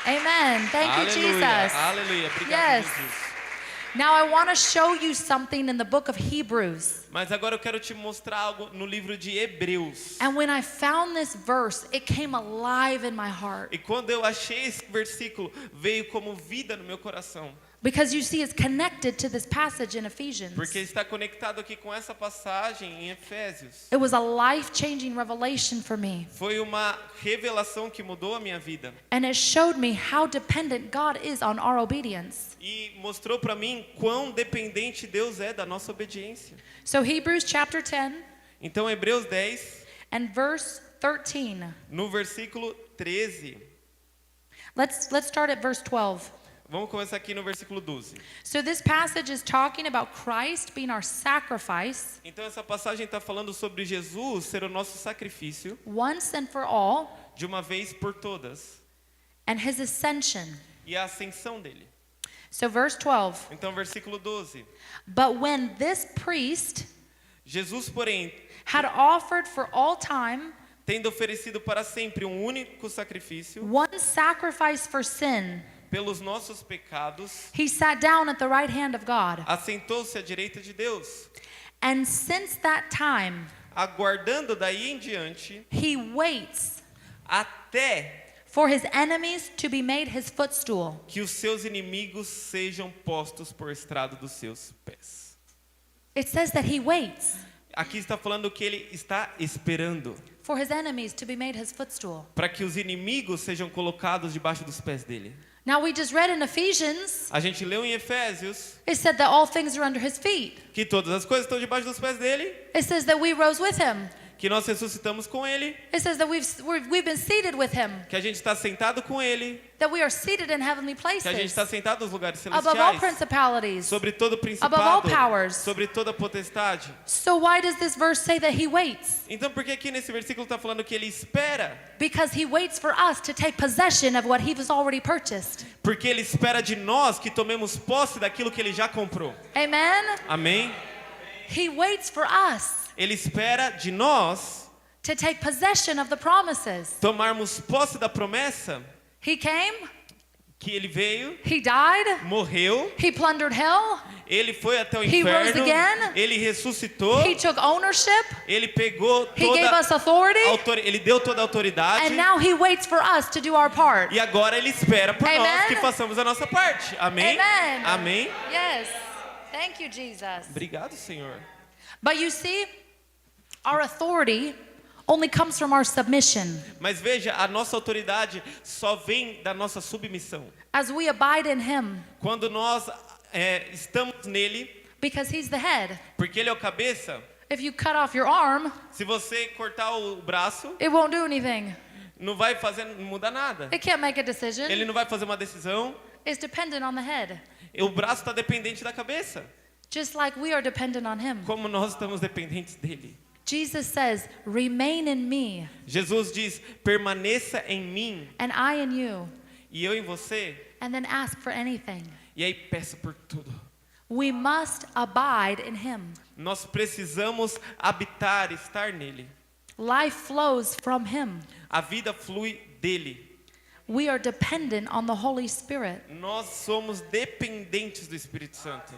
Amen. Thank you, Aleluia. Jesus. Aleluia. Obrigado, Yes. Jesus. Now I want to show you something in the book of Hebrews. Mas agora eu quero te mostrar algo no livro de Hebreus. And when I found this verse, it came alive in my heart. E quando eu achei esse versículo, veio como vida no meu coração. Because you see, it's connected to this passage in Ephesians. Porque está conectado aqui com essa passagem em Efésios. It was a life-changing revelation for me. Foi uma revelação que mudou a minha vida. And it showed me how dependent God is on our obedience. E mostrou para mim quão dependente Deus é da nossa obediência. So Hebrews chapter 10 Então, Hebreus 10, and verse 13. no versículo 13. Let's start at verse 12. Vamos começar aqui no versículo 12. So this passage is talking about Christ being our sacrifice Então, essa passagem está falando sobre Jesus ser o nosso sacrifício once and for all, de uma vez por todas and his ascension. e a ascensão dele. So verse 12. Então, versículo 12. But when this priest Jesus, porém, had offered for all time tendo oferecido para sempre um único sacrifício one sacrifice for sin, pelos nossos pecados, he sat down at the right hand of God. assentou-se à direita de Deus. And since that time, Aguardando daí em diante, he waits até for his enemies to be made his footstool. que os seus inimigos sejam postos por estrado dos seus pés. It says that he waits Aqui está falando que ele está esperando for his enemies to be made his footstool. para que os inimigos sejam colocados debaixo dos pés dele. Now we just read in Ephesians, A gente leu em Efésios it said that all things are under his feet. que todas as coisas estão debaixo dos pés dele, It says that we rose with him. que nós ressuscitamos com ele, It says that we've been seated with him, que a gente está sentado com ele, that we are seated in heavenly que a gente places, está sentado nos lugares above all celestiais, principalities. sobre todo Above all principado, powers. sobre toda potestade. So why does this verse say that he waits? Então por que aqui nesse versículo está falando que ele espera? Because he waits for us to take possession of what he has already purchased. Porque ele espera de nós que tomemos posse daquilo que ele já comprou. Amen? Amém? He waits for us Ele espera de nós to take possession of the promises. tomarmos posse da promessa He came, que ele veio, he died, morreu, he plundered hell, ele foi até o He rose inferno, again. ele ressuscitou, he took ownership, ele pegou he gave toda us authority, ele deu toda a autoridade and now he waits for us to do our part. e agora ele espera por Amen. nós que façamos a nossa parte. Amém? Amen. Amém? Yes. Thank you, Jesus. Obrigado, Senhor. But you see, our authority only comes from our submission. Mas veja, a nossa autoridade só vem da nossa submissão. As we abide in Him, Quando nós estamos nele, because He's the head. porque ele é o cabeça, If you cut off your arm, se você cortar o braço, it won't do anything. não vai mudar nada. It can't make a decision. Ele não vai fazer uma decisão. It's dependent on the head. O braço está dependente da cabeça, Just like we are dependent on Him. como nós estamos dependentes dele. Jesus says, remain in me, Jesus diz: permaneça em mim and I in you, e eu em você, and then ask for anything. e aí peça por tudo. We must abide in Him. Nós precisamos habitar, estar nele. Life flows from Him. A vida flui dele. We are dependent on the Holy Spirit. Nós somos dependentes do Espírito Santo.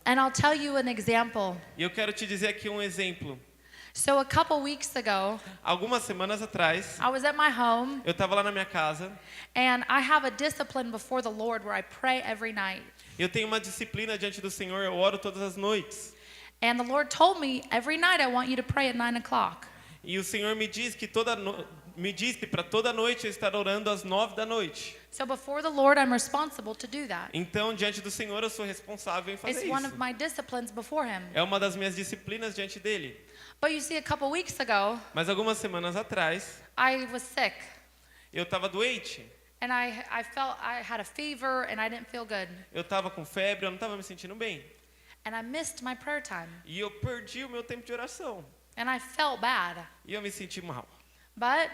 And I'll tell you an example. E eu quero te dizer aqui um exemplo. So a couple weeks ago, Algumas semanas atrás, I was at my home, eu estava lá na minha casa. and I have a discipline before the Lord where I pray every night. Eu tenho uma disciplina diante do Senhor, eu oro todas as noites. And the Lord told me, every night I want you to pray at 9 o'clock. E o Senhor me diz que me disse para toda noite eu estar orando às 9 da noite. So before the Lord, I'm responsible to do that. Então, diante do Senhor, eu sou responsável em fazer It's one isso. of my disciplines before Him. É uma das minhas disciplinas diante dele. But you see, a couple weeks ago, Mas algumas semanas atrás, I was sick. eu estava doente. And I felt I had a fever and I didn't feel good. Eu estava com febre, eu não estava me sentindo bem. And I missed my prayer time. E eu perdi o meu tempo de oração. And I felt bad. E eu me senti mal. But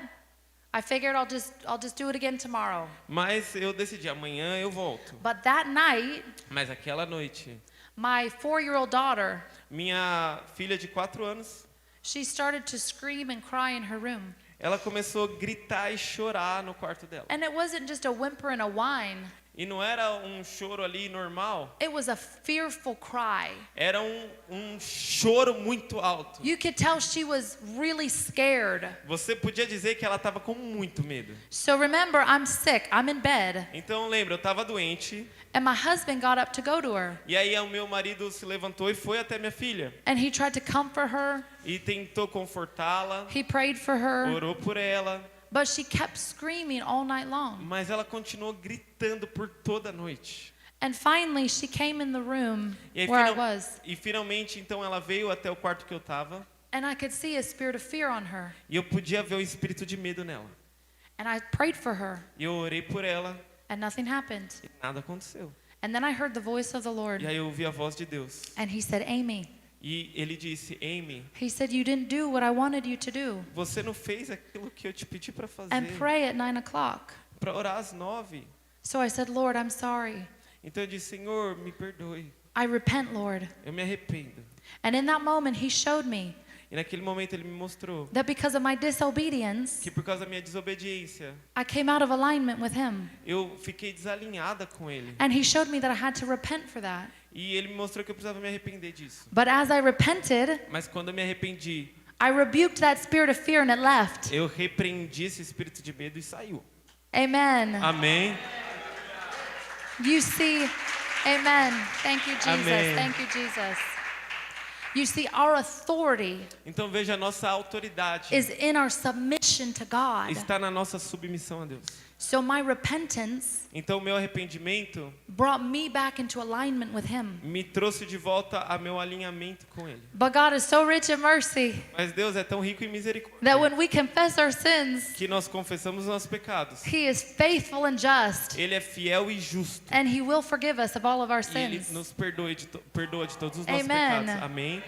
I figured I'll just do it again tomorrow. Mas eu decidi, amanhã eu volto. But that night, Mas aquela noite, my 4-year-old daughter, minha filha de 4 anos, she started to scream and cry in her room. ela começou a gritar e chorar no quarto dela. And it wasn't just a whimper and a whine. E não era um choro ali normal, It was a fearful cry. era um choro muito alto. You could tell she was really scared. Você podia dizer que ela estava com muito medo. So remember, I'm sick. I'm in bed. Então lembra, eu estava doente, And my husband got up to go to her. e aí o meu marido se levantou e foi até minha filha. And he tried to comfort her. E tentou confortá-la, He prayed for her. orou por ela, But she kept screaming all night long. mas ela continuou gritando por toda a noite. And finally, she came in the room E, aí, where I was. e finalmente, então, ela veio até o quarto que eu estava, And I could see a spirit of fear on her. e eu podia ver o espírito de medo nela. And I prayed for her. E eu orei por ela, And nothing happened. e nada aconteceu. And then I heard the voice of the E Lord. aí eu ouvi a voz de Deus. And he said, Amy. E ele disse: Amy, He said, you didn't do what I wanted you to do. você não fez aquilo que eu te pedi para fazer, And pray at 9 o'clock. para orar às 9. So I said, Lord, I'm sorry. Então eu disse: Senhor, me perdoe, I repent, Lord. eu me arrependo. And in that moment, he showed me E naquele momento ele me mostrou that because of my disobedience, que por causa da minha desobediência, I came out of alignment with him. eu fiquei desalinhada com ele. And he showed me that I had to repent for that. E ele me mostrou que eu precisava me arrepender disso. But as I repented, Mas quando eu me arrependi, I rebuked that spirit of fear and it left. eu repreendi esse espírito de medo e saiu. Amen. Amém? You see, amen. Thank you, Jesus. Amen. Thank you, Jesus. You see, our authority Então veja, a nossa autoridade is in our submission to God. está na nossa submissão a Deus. So my repentance Então o meu arrependimento brought me back into alignment with Him. me trouxe de volta a meu alinhamento com Ele. But God is so rich in mercy Mas Deus é tão rico em that misericórdia when we confess our sins, que nós confessamos os nossos pecados. He is faithful and just, Ele é fiel e justo. and He will forgive us of all of our E Ele sins. nos perdoa de todos os nossos Amen. pecados. Amém?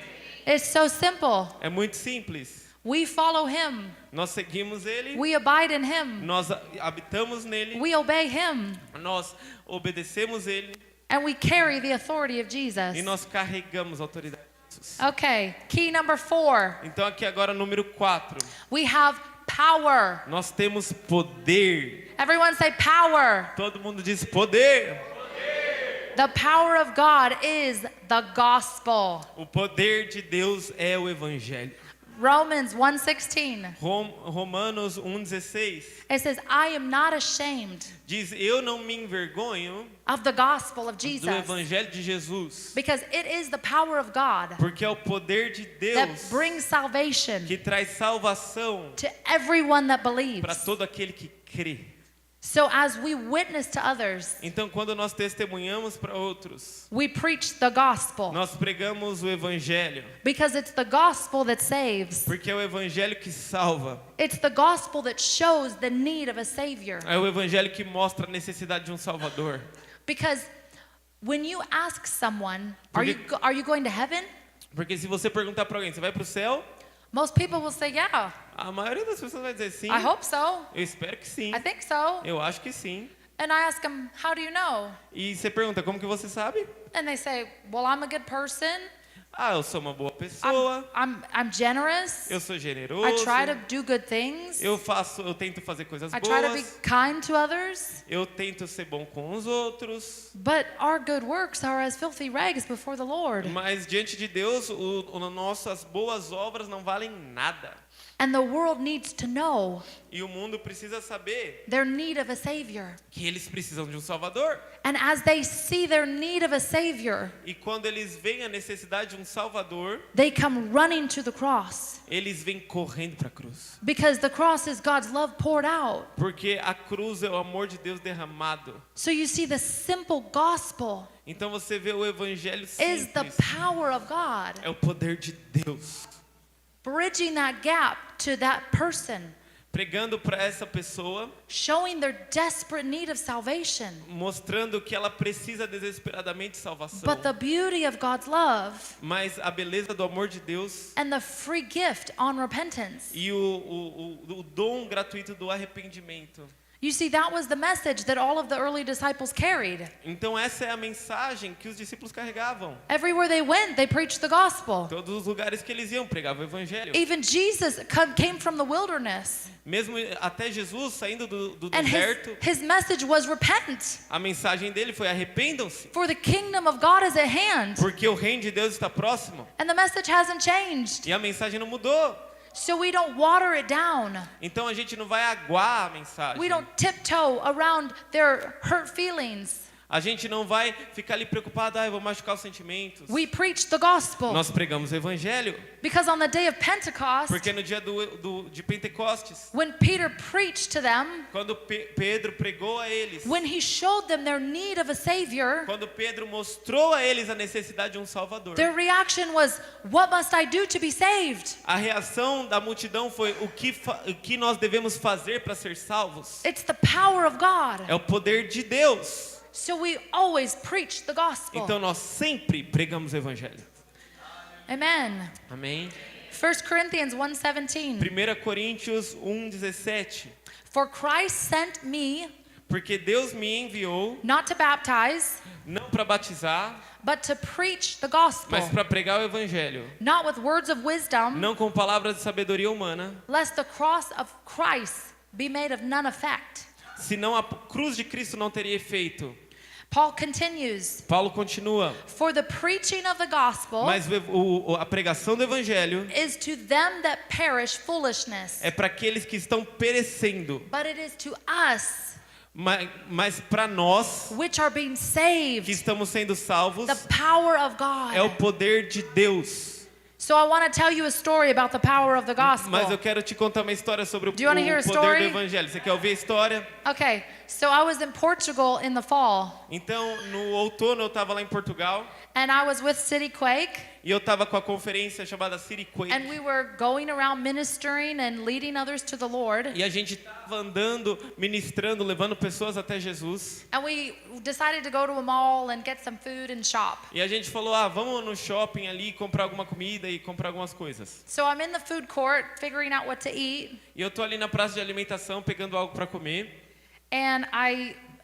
It's so simple. É muito simples. We follow Him. Nós seguimos Ele, We abide in Him. nós habitamos nele, We obey Him. nós obedecemos Ele And we carry the authority of Jesus. e nós carregamos a autoridade de Jesus. Okay, key number 4. Então aqui agora número 4. We have power. Nós temos poder. Everyone say power. Todo mundo diz poder. The power of God is the gospel. O poder de Deus é o evangelho. Romans 1:16. Romanos 1,16 It says, I am not ashamed diz: eu não me envergonho of the gospel of do Jesus, evangelho de Jesus, because it is the power of God porque é o poder de that Deus brings salvation que traz salvação to everyone that para believes. todo aquele que crê. So as we witness to others, Então, quando nós testemunhamos para outros, we preach the gospel, nós pregamos o evangelho, because it's the gospel that saves. porque é o evangelho que salva. It's the gospel that shows the need of a savior. É o evangelho que mostra a necessidade de um salvador. Because when you ask someone, are you going to heaven? Porque se você perguntar para alguém, você vai para o céu? Most people will say, yeah, A maioria das pessoas vai dizer sim. I hope so. Eu espero que sim. I think so. Eu acho que sim. And I ask them, how do you know? E você pergunta, como que você sabe? And they say, well, I'm a good person. Ah, eu sou uma boa pessoa. I'm generous. Eu sou I generoso. try to do good things. Eu tento fazer coisas I try to be boas. kind to others. Eu tento ser bom com os outros. But our good works are as filthy rags before the Lord. Mas diante de Deus, nossas boas obras não valem nada. And the world needs to know E o mundo precisa saber their need of a savior. que eles precisam de um Salvador. And as they see their need of a savior, E quando eles veem a necessidade de um Salvador, they come running to the cross. eles vêm correndo para a cruz. Because the cross is God's love poured out. Porque a cruz é o amor de Deus derramado. So you see, the simple gospel Então você vê o evangelho is the simples. power of God, É o poder de Deus. bridging that gap to that person, Pregando para essa pessoa, showing their desperate need of salvation. mostrando que ela precisa desesperadamente de salvação. But the beauty of God's love Mas a beleza do amor de Deus and the free gift on repentance. e o dom gratuito do arrependimento. You see, that was the message that all of the early disciples carried. Então essa é a mensagem que os discípulos carregavam. Everywhere they went, they preached the gospel. Todos os lugares que eles iam pregavam o evangelho. Even Jesus came from the wilderness, Mesmo até Jesus saindo do and deserto, his message was repent, a mensagem dele foi arrependam-se, for the kingdom of God is at hand. porque o reino de Deus está próximo. And the message hasn't changed. E a mensagem não mudou. So we don't water it down. Então a gente não vai aguar a mensagem. We don't tiptoe around their hurt feelings. A gente não vai ficar ali preocupado, eu vou machucar os sentimentos. We preach the gospel. Nós pregamos o evangelho, Because on the day of Pentecost, porque no dia de Pentecostes, when Peter preached to them, quando Pedro pregou a eles, when he showed them their need of a savior, quando Pedro mostrou a eles a necessidade de um Salvador, their reaction was, what must I do to be saved? a reação da multidão foi: o que nós devemos fazer para ser salvos? It's the power of God. É o poder de Deus. So we always preach the gospel. Então nós sempre pregamos o evangelho. Amen. Amém? 1 Corinthians 1:17. 1 Coríntios 1:17. For Christ sent me Porque Deus me enviou not to baptize, não para batizar, but to preach the gospel, mas para pregar o evangelho, not with words of wisdom, não com palavras de sabedoria humana, lest the cross of Christ be made of none effect. senão a cruz de Cristo não teria efeito. Paul continues, Paulo continua, for the preaching of the gospel mas a pregação do evangelho is to them that perish foolishness, é para aqueles que estão perecendo, but it is to us mas para nós which are being que saved, estamos sendo salvos, the power of God. é o poder de Deus. So I want to tell you a story about the power of the gospel. Mas eu quero te contar uma história sobre o Do you wanna hear a poder story? do evangelho. Você quer ouvir a história? Okay, so I was in Portugal in the fall, Então, no outono eu estava lá em Portugal and I was with City Quake, e eu estava com a conferência chamada City Quake. and we were going around ministering and leading others to the Lord. E a gente estava andando, ministrando, levando pessoas até Jesus. And we decided to go to a mall and get some food and shop. E a gente falou, vamos no shopping ali comprar alguma comida e comprar algumas coisas. So I'm in the food court figuring out what to eat, E eu tô ali na praça de alimentação pegando algo para comer. and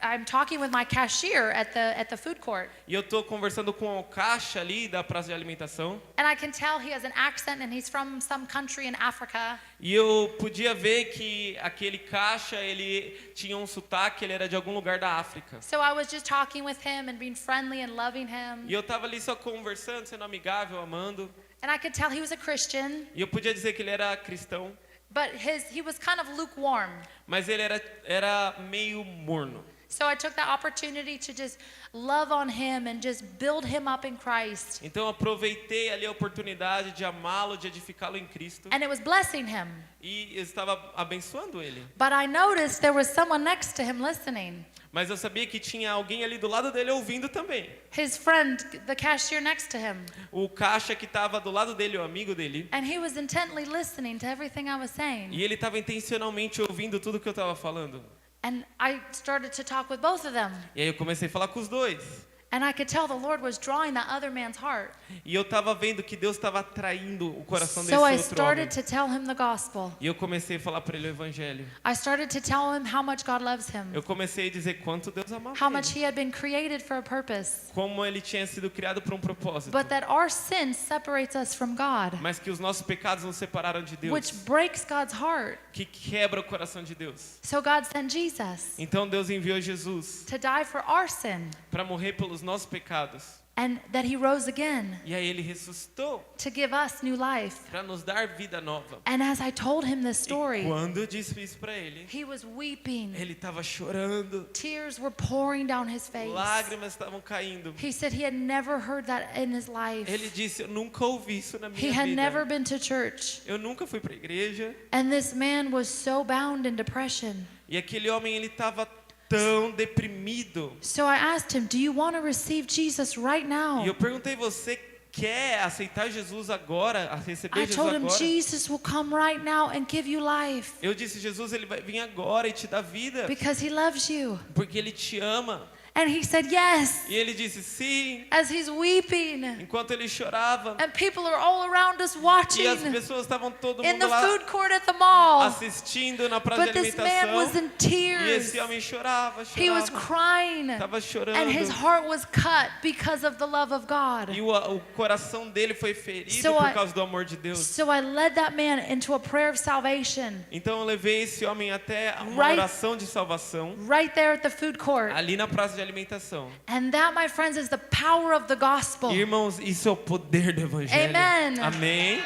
I'm talking with my cashier at the food court. E eu tô conversando com o caixa ali da praça de alimentação. And I can tell he has an accent and he's from some country in Africa. E eu podia ver que aquele caixa, ele tinha um sotaque, ele era de algum lugar da África. So I was just talking with him and being friendly and loving him. E eu tava ali só conversando, sendo amigável, amando. And I could tell he was a Christian, E eu podia dizer que ele era cristão, but he was kind of lukewarm. mas ele era meio morno. So I took that opportunity to just love on him and just build him up in Christ. Então eu aproveitei ali a oportunidade de amá-lo, de edificá-lo em Cristo. And it was blessing him. E eu estava abençoando ele. But I noticed there was someone next to him listening. Mas eu sabia que tinha alguém ali do lado dele ouvindo também. His friend, the cashier next to him. O caixa que estava do lado dele, o amigo dele. And he was intently listening to everything I was saying. E ele estava intencionalmente ouvindo tudo que eu estava falando. And I started to talk with both of them. E aí eu comecei a falar com os dois. And I could tell the Lord was drawing that other man's heart. E eu estava vendo que Deus estava atraindo o coração desse So I outro homem. started to tell him the gospel. E eu comecei a falar para ele o evangelho. I started to tell him how much God loves him. Eu comecei a dizer quanto Deus amava How much ele. he had been created for a purpose. Como ele tinha sido criado para um propósito. But that our sin separates us from God. Mas que os nossos pecados nos separaram de Deus. Which breaks God's heart. Que quebra o coração de Deus. So God sent Jesus Então Deus enviou Jesus to die for our sin. para morrer pelos nossos pecados. And that he rose again E aí ele ressuscitou to give us new life. para nos dar vida nova. And as I told him this E story, quando eu disse isso para ele, he was weeping. ele estava chorando. Tears were pouring down his face. Lágrimas estavam caindo. He said he had never heard that in his life. Ele disse, eu nunca ouvi isso na He minha had never vida. been to church. Eu nunca fui para a igreja. And this man was so bound in depression. E aquele homem, ele estava tão deprimido. So I asked him, do you want to receive Jesus right E now? eu perguntei, você quer aceitar Jesus agora, receber I Jesus told him, agora? Jesus will come right now and give you life Eu disse, Jesus, ele vai vir agora e te dar vida, because he loves you. porque ele te ama. And he said, yes, E ele disse, sim, as he's weeping. enquanto ele chorava. And people are all around us E as watching pessoas estavam todo in mundo the lá food court at the mall. assistindo na praça But de this man was alimentação. in E tears. esse homem chorava, He was chorava, crying. estava chorando. And his heart was cut because of the love of God. E o coração dele foi ferido So por I- causa do amor de Deus. So I led that man into a prayer of salvation Então eu levei esse homem até uma Right- oração de salvação right there at the food court. ali na praça de alimentação. And that, my friends, is the power of the gospel. Irmãos, isso é o poder do evangelho. Amen. Amém.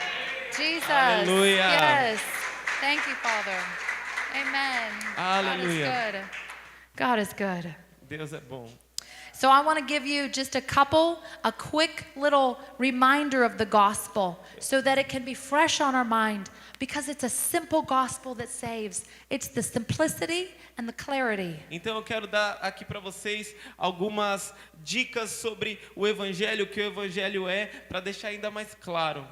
Jesus. Hallelujah. Yes. Thank you, Father. Amen. Hallelujah. God is good. God is good. Deus é bom. So I want to give you just a quick little reminder of the gospel so that it can be fresh on our mind because it's a simple gospel that saves. It's the simplicity and the clarity. Então eu quero dar aqui para vocês algumas dicas sobre o evangelho, o que o evangelho é, para deixar ainda mais claro.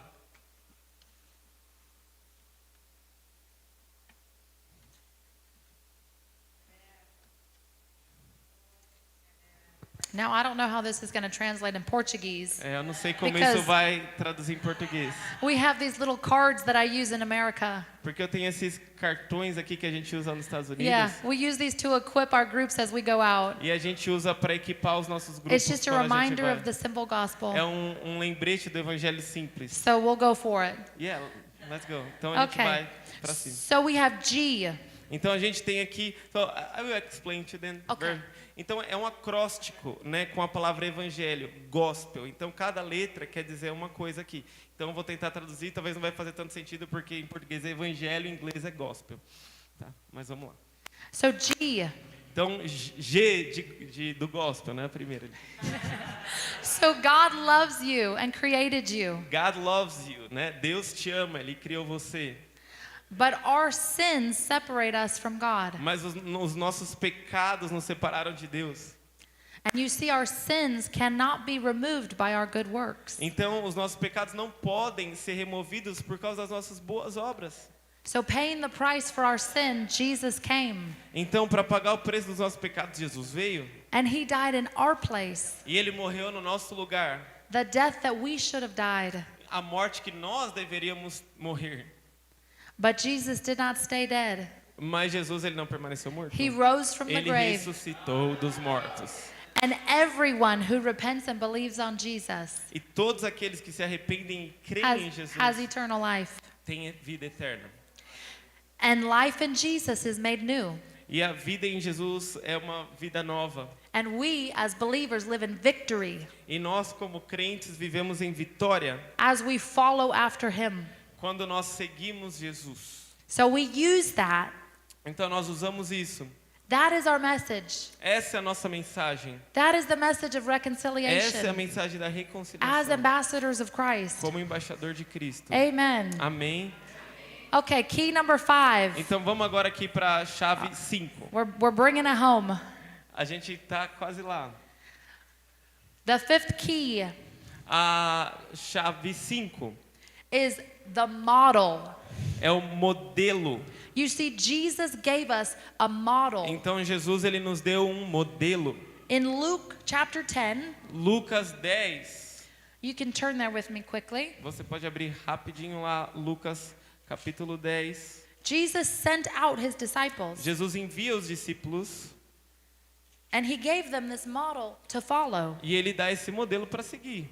Now, I don't know how this is going to translate in Portuguese. Eu não sei como Because- isso vai traduzir em português, We have these little cards that I use in America. porque eu tenho esses cartões aqui que a gente usa nos Estados Unidos. Yeah, we use these to equip our groups as we go out. E a gente usa para equipar os nossos grupos. It's just a quando a gente reminder vai. of the simple gospel. É um lembrete do evangelho simples. So we'll go for it. Yeah, let's go. Então a gente Okay. vai para cima. So we have G. Então a gente tem aqui, so I will explain to them. Okay. Então é um acróstico, né, com a palavra evangelho, gospel. Então cada letra quer dizer uma coisa aqui. Então eu vou tentar traduzir, talvez não vai fazer tanto sentido porque em português é evangelho, em inglês é gospel. Tá? Mas vamos lá. So G. Então G do gospel, né, a primeira. So God loves you and created you, God loves you, né? Deus te ama, ele criou você. but our sins separate us from God. Mas os nossos pecados nos separaram de Deus. And you see, our sins cannot be removed by our good works. Então, os nossos pecados não podem ser removidos por causa das nossas boas obras. So paying the price for our sin, Jesus came. Então, para pagar o preço dos nossos pecados, Jesus veio. And he died in our place, E ele morreu no nosso lugar. the death that we should have died. A morte que nós deveríamos morrer. But Jesus did not stay dead. Mas Jesus, ele não permaneceu morto. He rose from the Ele grave. ressuscitou dos mortos. And everyone who repents and believes on Jesus E todos aqueles que se arrependem e creem em Jesus has eternal life. têm vida eterna. And life in Jesus is made new. E a vida em Jesus é uma vida nova. And we, as believers, live in victory E nós, como crentes, vivemos em vitória as we follow after him. quando nós seguimos Jesus. So we use that. Então nós usamos isso. That is our message. Essa é a nossa mensagem. That is the message of Essa é a reconciliation mensagem da as reconciliação ambassadors of Christ. como embaixador de Cristo. Amen. Amém? Okay, key number 5. Então vamos agora aqui para a chave 5. We're bringing it home. A gente está quase lá. The 5th key A chave 5 is the model. é o modelo. You see, Jesus gave us a model. Então Jesus ele nos deu um modelo. In Luke chapter 10, Lucas 10. you can turn there with me quickly. Você pode abrir rapidinho lá Lucas capítulo 10. Jesus sent out his disciples, Jesus envia os discípulos and he gave them this model to follow. e ele dá esse modelo para seguir.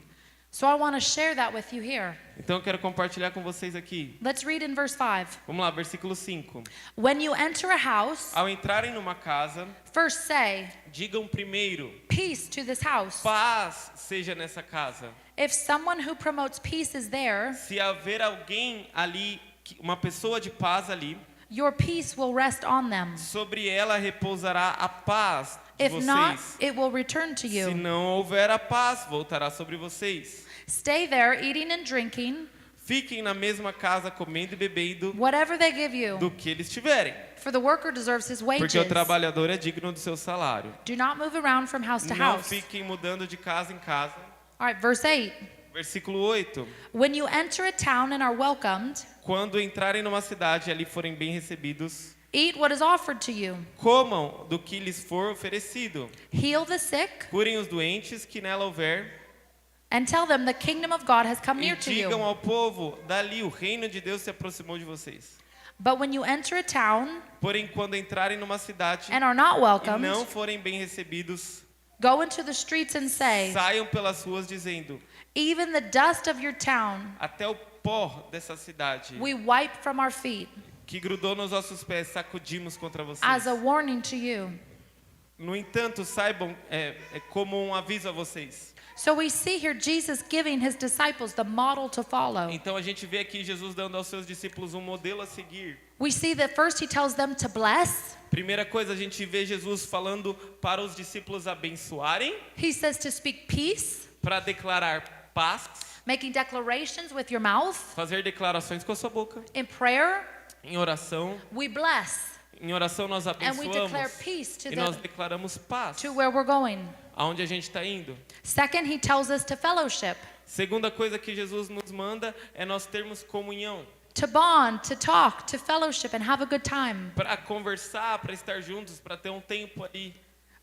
So I want to share that with you here. Então eu quero compartilhar com vocês aqui. Let's read in verse 5. Vamos lá, versículo 5. When you enter a house, Ao entrarem numa casa, first say, digam primeiro: peace to this house. paz seja nessa casa. If someone who promotes peace is there, Se haver alguém ali, uma pessoa de paz ali, your peace will rest on them. sobre ela repousará a paz de If not, vocês. it will return to Se you. não houver a paz, voltará sobre vocês. Stay there, eating and drinking, Fiquem na mesma casa, comendo e bebendo whatever they give you, do que eles tiverem, for the worker deserves his wages. porque o trabalhador é digno do seu salário. Do not move around from house to Não house. fiquem mudando de casa em casa. All right, verse 8. Versículo 8. When you enter a town and are welcomed, Quando entrarem numa cidade e ali forem bem recebidos, eat what is offered to you. comam do que lhes for oferecido. Heal the sick, Curem os doentes que nela houver. and tell them the kingdom of God has come E near to digam you. ao povo, dali o reino de Deus se aproximou de vocês. But when you enter a town Porém, quando entrarem numa cidade and are not e welcomed, não forem bem recebidos, go into the streets and say, saiam pelas ruas dizendo: even the dust of your town até o pó dessa cidade we wipe from our feet que grudou nos nossos pés, sacudimos contra vocês. as a warning to you. No entanto, saibam, é como um aviso a vocês. So we see here Jesus giving his disciples the model to follow. Então a gente vê aqui Jesus dando aos seus discípulos um modelo a seguir. We see that first he tells them to bless. Primeira coisa, a gente vê Jesus falando para os discípulos abençoarem, He says to speak peace, para declarar paz, making declarations with your mouth. fazer declarações com a sua boca. In prayer, Em oração, we bless nós and we declare abençoamos peace to e nós the declaramos paz to where we're going. aonde a gente está indo. Second, he tells us to fellowship, Segunda coisa que Jesus nos manda é nós termos comunhão, to bond, to talk, to fellowship and have a good time, para conversar, para estar juntos, para ter um tempo ali,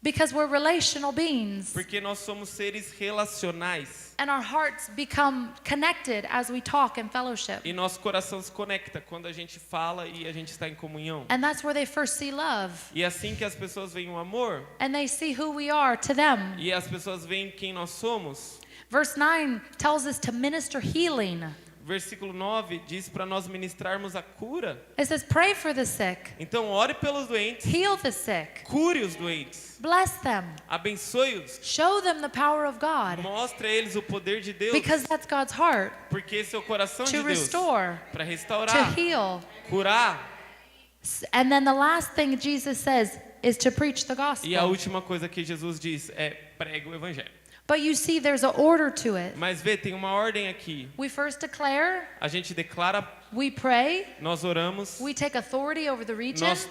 because we're relational beings porque nós somos seres relacionais and our hearts become connected as we talk and fellowship. e nosso coração se conecta quando a gente fala e a gente está em comunhão. And that's where they first see love, E é assim que as pessoas veem o amor and they see who we are to them. e as pessoas veem quem nós somos. Verse 9 tells us to minister healing. Versículo 9 diz para nós ministrarmos a cura. It says, pray for the sick, Então ore pelos doentes, heal the sick, cure os doentes, bless them, abençoe-os, show them the power of God, mostre a eles o poder de Deus, because that's God's heart, porque esse é o coração de to Deus, restore, para to restaurar, heal. curar. And then the last thing Jesus says is to preach the E a gospel. última coisa que Jesus diz é pregue o evangelho. But you see, there's an order to it. Mas vê, tem uma ordem aqui. We first declare, A gente declara, we pray, nós oramos, we take authority over the region, nós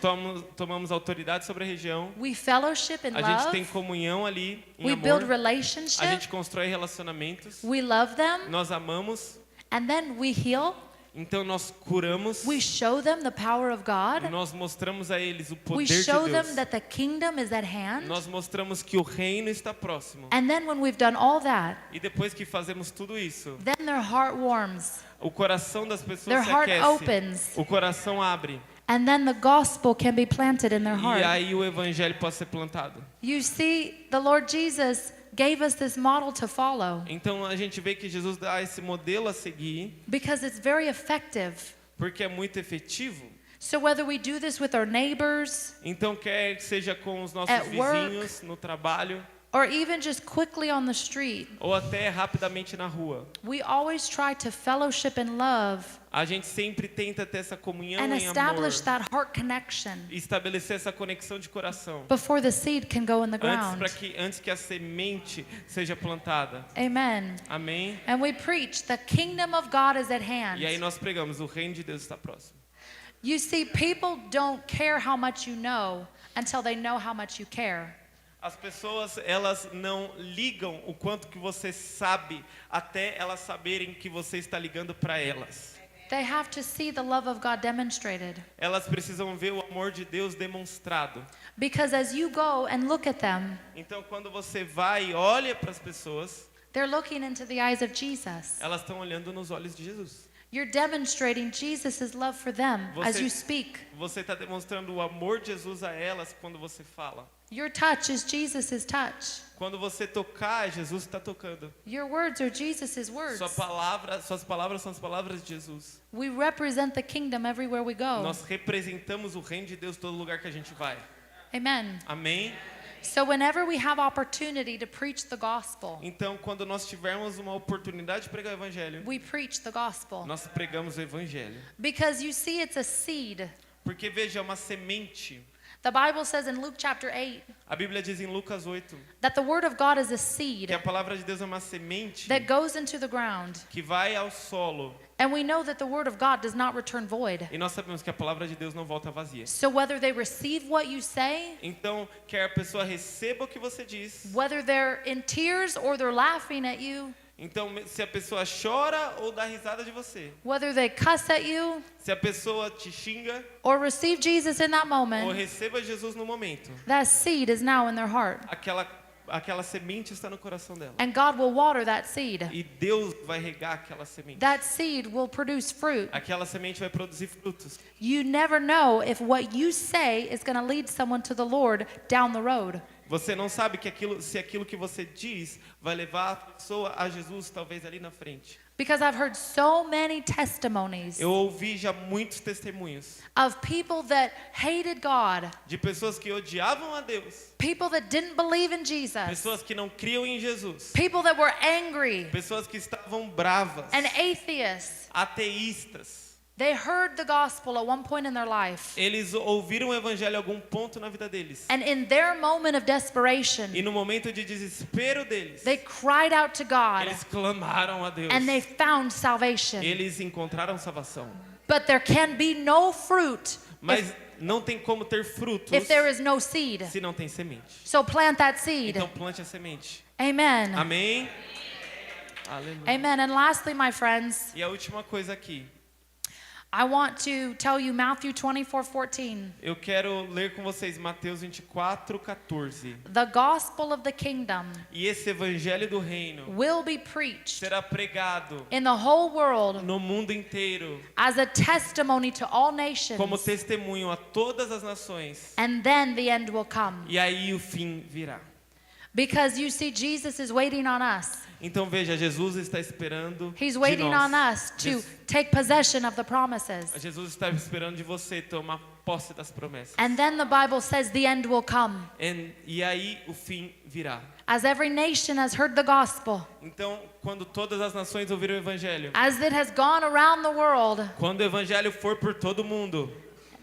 tomamos autoridade sobre a região, we fellowship in a gente tem love, comunhão ali em we build amor, a relationship, gente constrói relacionamentos, we love them, nós amamos, and then we heal, então nós curamos, we show them the power of God, nós mostramos a eles o we poder de show Deus, them that the kingdom is at hand, nós mostramos que o reino está próximo. and then when we've done all that, E depois que fazemos tudo isso, then their heart warms, o coração das their pessoas se heart aquece, opens, o coração abre, and then the gospel can be planted in their e heart. aí o evangelho pode ser plantado. You see, the Lord Jesus gave us this model to follow Então a gente vê que Jesus dá esse modelo a seguir, because it's very effective. porque é muito efetivo. So whether we do this with our neighbors Então, quer que seja com os nossos At work. vizinhos, no trabalho, or even just quickly on the street, ou até rapidamente na rua, we always try to fellowship in love a gente sempre tenta ter essa comunhão and em amor, establish that heart connection e estabelecer essa conexão de coração, before the seed can go in the ground. antes que a semente seja plantada. Amen. Amém? And we preach the kingdom of God is at hand. E aí nós pregamos, o reino de Deus está próximo. You see, people don't care how much you know until they know how much you care. As pessoas, elas não ligam o quanto que você sabe até elas saberem que você está ligando para elas. They have to see the love of God demonstrated. Elas precisam ver o amor de Deus demonstrado. Because as you go and look at them, Então, quando você vai e olha para as pessoas, they're looking into the eyes of Jesus. elas estão olhando nos olhos de Jesus. You're demonstrating Jesus' love for them as you speak. Você está demonstrando o amor de Jesus a elas quando você fala. Your touch is Jesus' touch. Quando você tocar, Jesus está tocando. Your words are Jesus' words. Suas palavras são as palavras de Jesus. We represent the kingdom everywhere we go. Nós representamos o reino de Deus em todo lugar que a gente vai. Amen. Amém? So whenever we have opportunity to preach the gospel, Então, quando nós tivermos uma oportunidade de pregar o evangelho, we preach the gospel. nós pregamos o evangelho. Because you see, it's a seed. Porque veja, é uma semente. The Bible says in Luke chapter 8 A Bíblia diz em Lucas 8 that the word of God is a que seed a palavra de Deus é uma semente that goes into the ground. que vai ao solo. And we know that the word of God does not return void. E nós sabemos que a palavra de Deus não volta vazia. So whether they receive what you say, Então, quer a pessoa receba o que você diz. whether they're in tears or they're laughing at you, Então, se a pessoa chora ou dá risada de você. whether they cuss at you Se a pessoa te xinga or receive Jesus in that ou moment, receba Jesus no momento. that seed is now in their heart. Aquela semente está no coração dela. And God will water that seed. E Deus vai regar aquela semente. That seed will produce fruit. Aquela semente vai produzir frutos. You never know if what you say is going to lead someone to the Lord down the road. Você não sabe que se aquilo que você diz vai levar a pessoa a Jesus, talvez ali na frente. Because I've heard so many testimonies Eu ouvi já muitos testemunhos of people that hated God, de pessoas que odiavam a Deus, people that didn't believe in Jesus, pessoas que não criam em Jesus, people that were angry pessoas que estavam bravas, and atheists. ateístas. They heard the gospel at one point in their life. Eles ouviram o evangelho em algum ponto na vida deles. And in their moment of desperation, E no momento de desespero deles, they cried out to God eles clamaram a Deus. and they found salvation. Eles encontraram salvação. But there can be no fruit Mas não tem como ter frutos if there is no seed. se não tem semente. So plant that seed. Então plante a semente. Amen. Amém? Aleluia. Amen. And lastly, my friends, E a última coisa aqui. I want to tell you Matthew 24:14. Eu quero ler com vocês Mateus 24:14. The gospel of the kingdom E esse evangelho do reino will be preached será pregado in the whole world no mundo inteiro as a testimony to all nations, como testemunho a todas as nações. and then the end will come. E aí o fim virá. Because you see, Jesus is waiting on us. Então veja, Jesus está esperando He's de waiting nós. on us to take possession of the promises. Jesus está esperando de você tomar posse das promessas. And then the Bible says the end will come. E aí o fim virá. As every nation has heard the gospel, Então, quando todas as nações ouviram o evangelho, as it has gone around the world, quando o evangelho for por todo mundo,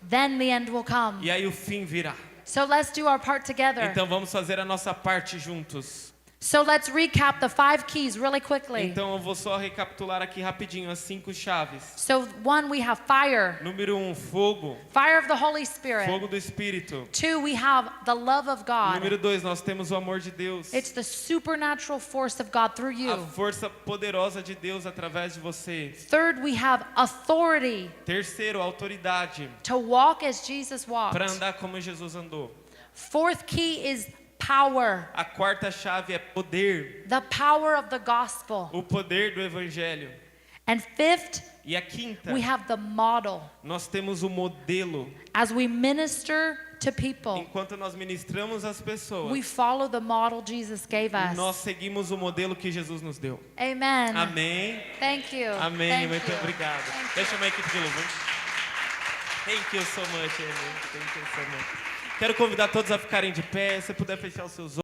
then the end will come. e aí o fim virá. So let's do our part together. Então vamos fazer a nossa parte juntos. So let's recap the 5 keys really quickly. Então eu vou só recapitular aqui rapidinho as 5 chaves. So 1, we have fire. Número 1, fogo. Fire of the Holy Spirit. Fogo do Espírito. 2, we have the love of God. Número 2, nós temos o amor de Deus. It's the supernatural force of God through A you. força poderosa de Deus através de você. 3rd, we have authority Terceiro, autoridade. to walk as Jesus walked. Para andar como Jesus andou. 4th key is power. A quarta chave é poder. The power of the gospel. O poder do evangelho. And 5th, E a quinta, we have the model nós temos o modelo. as we minister to people. Enquanto nós ministramos as pessoas, We follow the model Jesus gave us. nós seguimos o modelo que Jesus nos deu. Amen. Amém? Thank you. Amém. Thank Muito you. obrigado. Thank you. Deixa a minha equipe de louvor. Thank you so much, Amy. Thank you so much. Quero convidar todos a ficarem de pé. Se puder fechar os seus olhos.